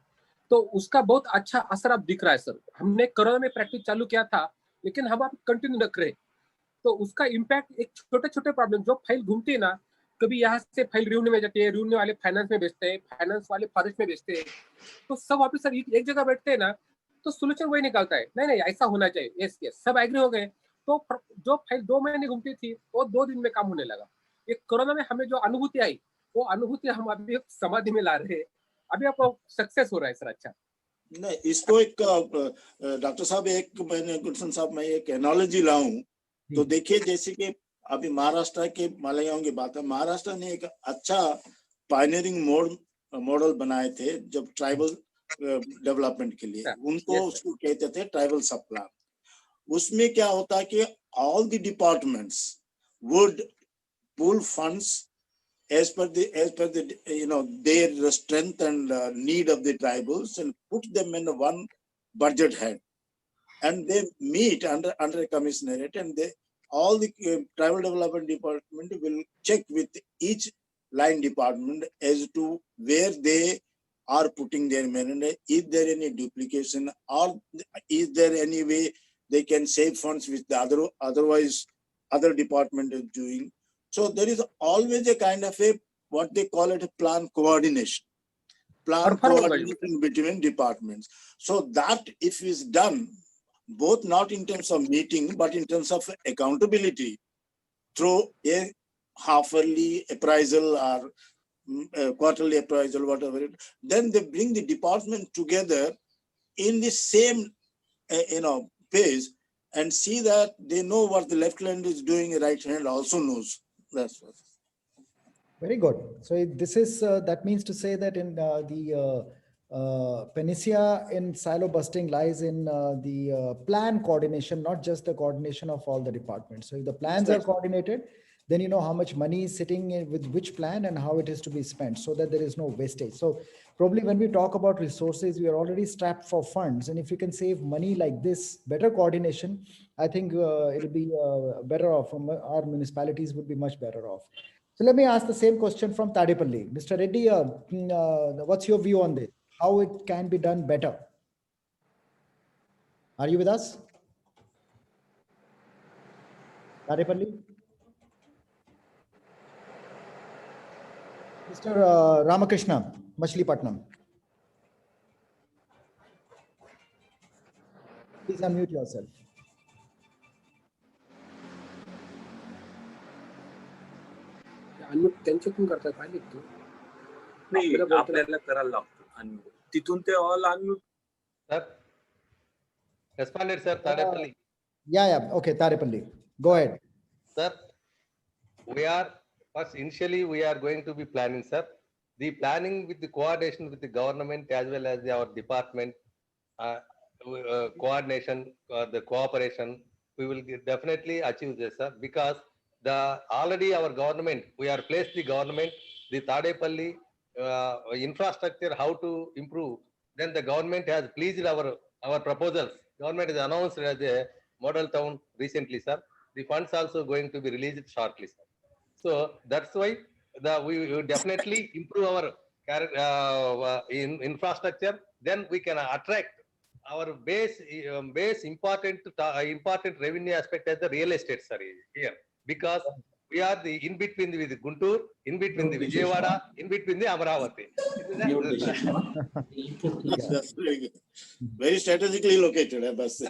तो उसका बहुत अच्छा असर अब दिख रहा है सर। हमने कोरोना में प्रैक्टिस चालू किया था, लेकिन हम अब कंटिन्यू रख रहे हैं, तो उसका इम्पैक्ट एक छोटे प्रॉब्लम जो फाइल घूमती है ना, कभी यहाँ से फाइल रिव्यू में जाती है, रिव्यू वाले फाइनेंस में भेजते हैं, फाइनेंस वाले फॉरेस्ट में भेजते हैं, तो सब ऑफिसर एक जगह बैठते हैं ना, तो सोल्यूशन वही निकालता है, नहीं ऐसा होना चाहिए, यस सब एग्री हो गए, तो जो फाइल 2 महीने घूमती थी वो 2 दिन में काम होने लगा। ये कोरोना में हमें जो अनुभूति आई, वो अनुभूति हम अभी समाधि में ला रहे हैं, अभी आपको सक्सेस हो रहा है सर। अच्छा नहीं, इसको एक डॉक्टर साहब, एक मैंने गुलशन साहब मैं एक एनालॉजी लाऊं तो देखिए, जैसे कि अभी महाराष्ट्र के मालयाओं की बात है, महाराष्ट्र ने एक अच्छा पायनियरिंग मॉडल बनाए थे जब ट्राइबल डेवलपमेंट के लिए, उनको उसको कहते थे ट्राइबल सब प्लान। उसमें क्या होता है कि all the departments would pull funds as per the their strength and need of the tribals and put them in one budget head, and they meet under a commissionerate, and all the tribal development department will check with each line department as to where they are putting their money, is there any duplication, or is there any way they can save funds which the other department is doing. So there is always a kind of a, what they call it, a plan coordination between departments. So that if is done, both not in terms of meeting, but in terms of accountability through a half-yearly appraisal or quarterly appraisal, whatever it, then they bring the department together in the same, pace, and see that they know what the left hand is doing, right hand also knows. That's what. Very good. So this is, that means to say that in the panacea in silo busting lies in the plan coordination, not just the coordination of all the departments. So if the plans are coordinated, then you know how much money is sitting in with which plan and how it is to be spent, so that there is no wastage. So probably when we talk about resources, we are already strapped for funds. And if you can save money like this, better coordination, I think it'll be better off. Our municipalities would be much better off. So let me ask the same question from Tadepalli. Mr. Reddy, what's your view on this? How it can be done better? Are you with us? Tadepalli? Mr. Ramakrishna, Machilipatnam. Please unmute yourself. Unmute त्यांच्याकडून करताय पाहिजे तू नाही आपल्याला करायला लागतो unmute तिथून ते all unmute Sir, responded, sir. Tadepalli. Yeah. Okay, Tadepalli. Go ahead. Sir, we are first initially we are going to be planning, sir. The planning with the coordination with the government as well as our department, coordination, the cooperation, we will definitely achieve this, sir. Because already our government, we are placed the government, the Tadepalli infrastructure, how to improve. Then the government has pleased our proposals. Government has announced as a model town recently, sir. The funds also going to be released shortly, sir. So that's why we will definitely improve our infrastructure. Then we can attract our base important revenue aspect as the real estate, sir, here. Because we are the in between with Guntur, in between the Vijayawada, in between the Amaravati. That's very good. Very strategically located, I must say.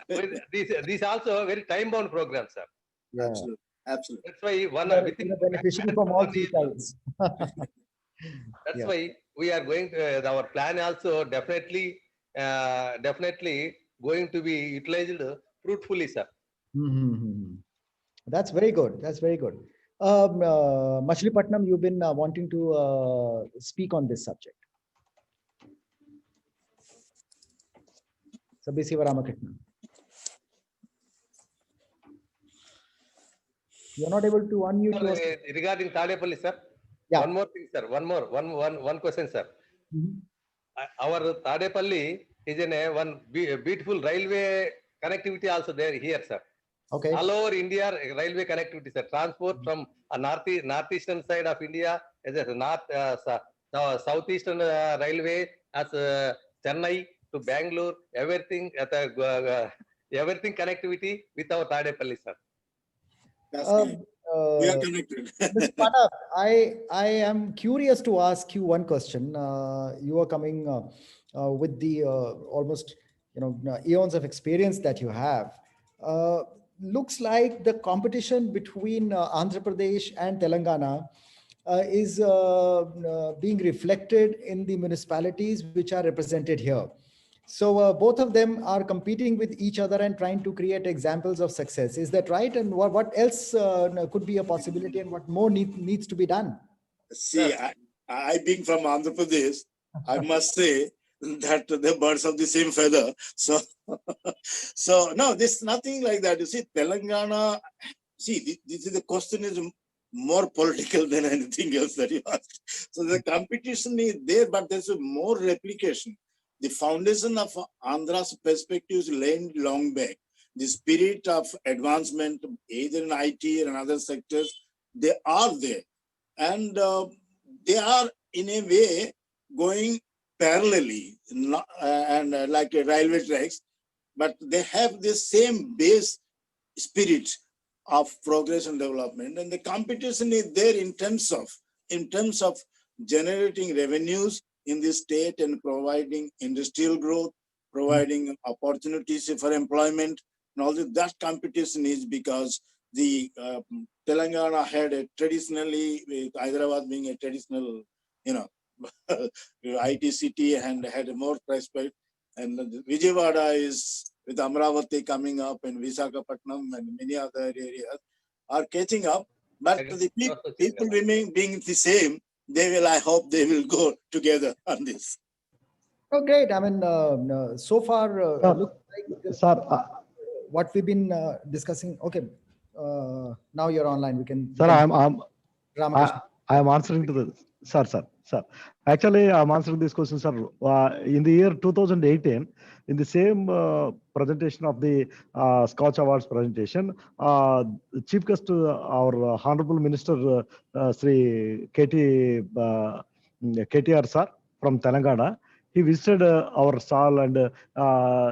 These also very time-bound programs, sir. Yeah. Absolutely. Absolutely. That's why within beneficiary from all three sides. That's Yeah. why we are going to, our plan also definitely going to be utilized fruitfully, sir. Mm-hmm. That's very good. That's very good. Machilipatnam, you've been wanting to speak on this subject. Sabbisiva Ramakrishnan. You're not able to unmute Sir, yourself. regarding Tadepalli, sir. Yeah. One more thing, sir. One question, sir. Mhm. Our Tadepalli is in one beautiful railway connectivity also there here, sir. Okay. All over India, railway connectivity, sir. Transport from a northeastern side of India, as a southeastern railway, as Chennai to Bangalore, everything everything connectivity with our Tadepalli, sir. That's great. We are connected. Mr. Pata, I am curious to ask you one question. You are coming with the almost eons of experience that you have. Looks like the competition between Andhra Pradesh and Telangana is being reflected in the municipalities which are represented here. So both of them are competing with each other and trying to create examples of success. Is that right? And what else could be a possibility, and what more needs to be done? See, I being from Andhra Pradesh, I must say that they're birds of the same feather. So no, there's nothing like that. You see, Telangana, the question is more political than anything else that you asked. So the competition is there, but there's more replication. The foundation of Andhra's perspective is laid long back. The spirit of advancement, either in IT or other sectors, they are there. And they are in a way going parallelly, like railway tracks, but they have the same base spirit of progress and development. And the competition is there in terms of generating revenues in the state and providing industrial growth providing opportunities for employment, and all that competition is because the Telangana had a traditionally, with Hyderabad being a traditional, IT city and had more prospect. And Vijayawada is with Amravati coming up and Visakhapatnam and many other areas are catching up. But the people remain being the same. I hope they will go together on this. Oh, great. I mean, so far, looks like Sir, what we've been discussing. Okay, now you're online. We can. sir, Ramakrishna. I am answering to the sir. Actually, I'm answering this question, sir. In the year 2018, in the same presentation of the Scotch Awards presentation, the chief guest, our Honorable Minister Sri KTR sir from Telangana, he visited our stall and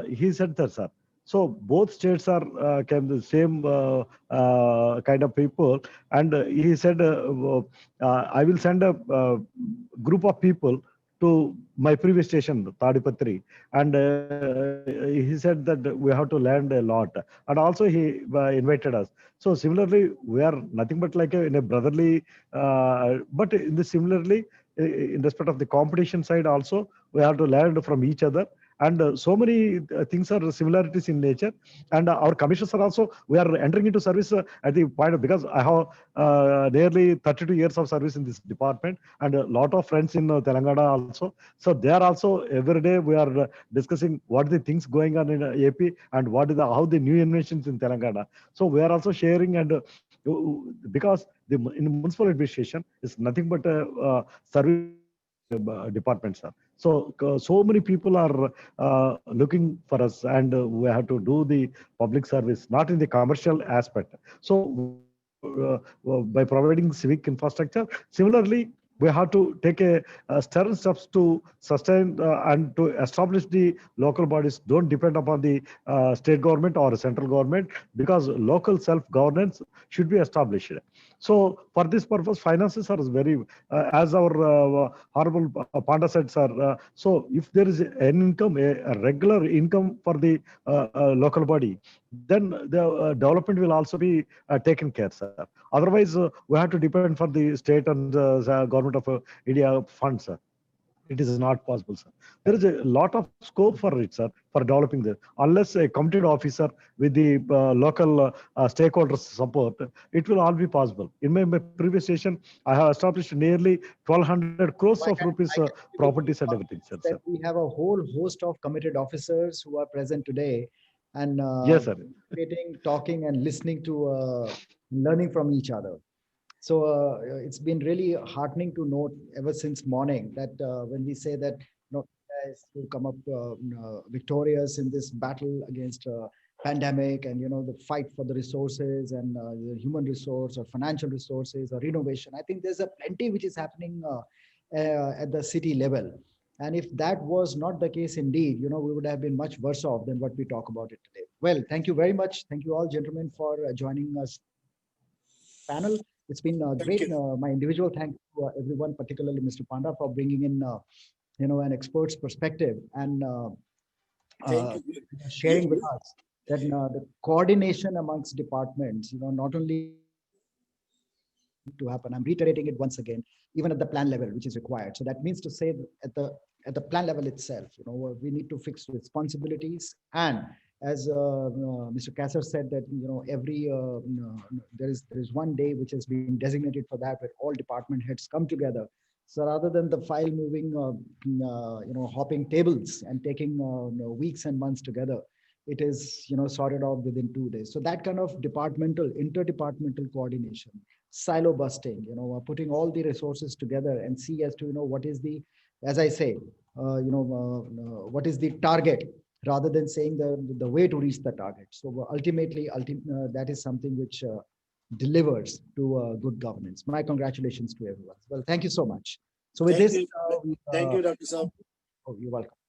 he said that, sir. So both states are came the same kind of people, and he said, I will send a group of people to my previous station, Tadipatri, and he said that we have to learn a lot, and also he invited us. So similarly, we are nothing but like in a brotherly, but in the similarly, in respect of the competition side also, we have to learn from each other. And so many things are similarities in nature. And our commissioners are also, we are entering into service at the point of, because I have nearly 32 years of service in this department and a lot of friends in Telangana also. So they are also, every day we are discussing what are the things going on in AP and what is how the new inventions in Telangana. So we are also sharing, and because in the municipal administration is nothing but a service department, sir. So many people are looking for us, and we have to do the public service, not in the commercial aspect. So by providing civic infrastructure, similarly, we have to take stern steps to sustain and to establish the local bodies. Don't depend upon the state government or central government, because local self-governance should be established. So for this purpose, finances are very, as our Honorable Panda said, sir. So if there is an income, a regular income for the local body, then the development will also be taken care, sir. Otherwise, we have to depend for the state and government of India funds, sir. It is not possible, sir. There is a lot of scope for it, sir, for developing this. Unless a committed officer with the local stakeholders support, it will all be possible. In my previous station, I have established nearly 1,200 crores of rupees properties and everything, sir. We have a whole host of committed officers who are present today, and yes, sir. Talking and listening to learning from each other. So it's been really heartening to note ever since morning that when we say that guys will come up victorious in this battle against pandemic, and the fight for the resources and the human resource or financial resources or innovation. I think there's a plenty which is happening at the city level. And if that was not the case, indeed, we would have been much worse off than what we talk about it today. Well, thank you very much. Thank you all, gentlemen, for joining us panel. It's been great. My individual thanks to everyone, particularly Mr. Panda, for bringing in an expert's perspective and sharing with us that the coordination amongst departments, not only to happen. I'm reiterating it once again, even at the plan level, which is required. So that means to say that at the plan level itself, we need to fix responsibilities. And as Mr. Kasser said, that every there is one day which has been designated for that, where all department heads come together. So rather than the file moving, hopping tables and taking weeks and months together, it is sorted out within 2 days. So that kind of interdepartmental coordination, silo busting, putting all the resources together and see as to what is the, as I say, what is the target, rather than saying the way to reach the target. So ultimately, that is something which delivers to good governance. My congratulations to everyone. Well, thank you so much. So with this, thank you, Dr. Saab. Oh, you're welcome.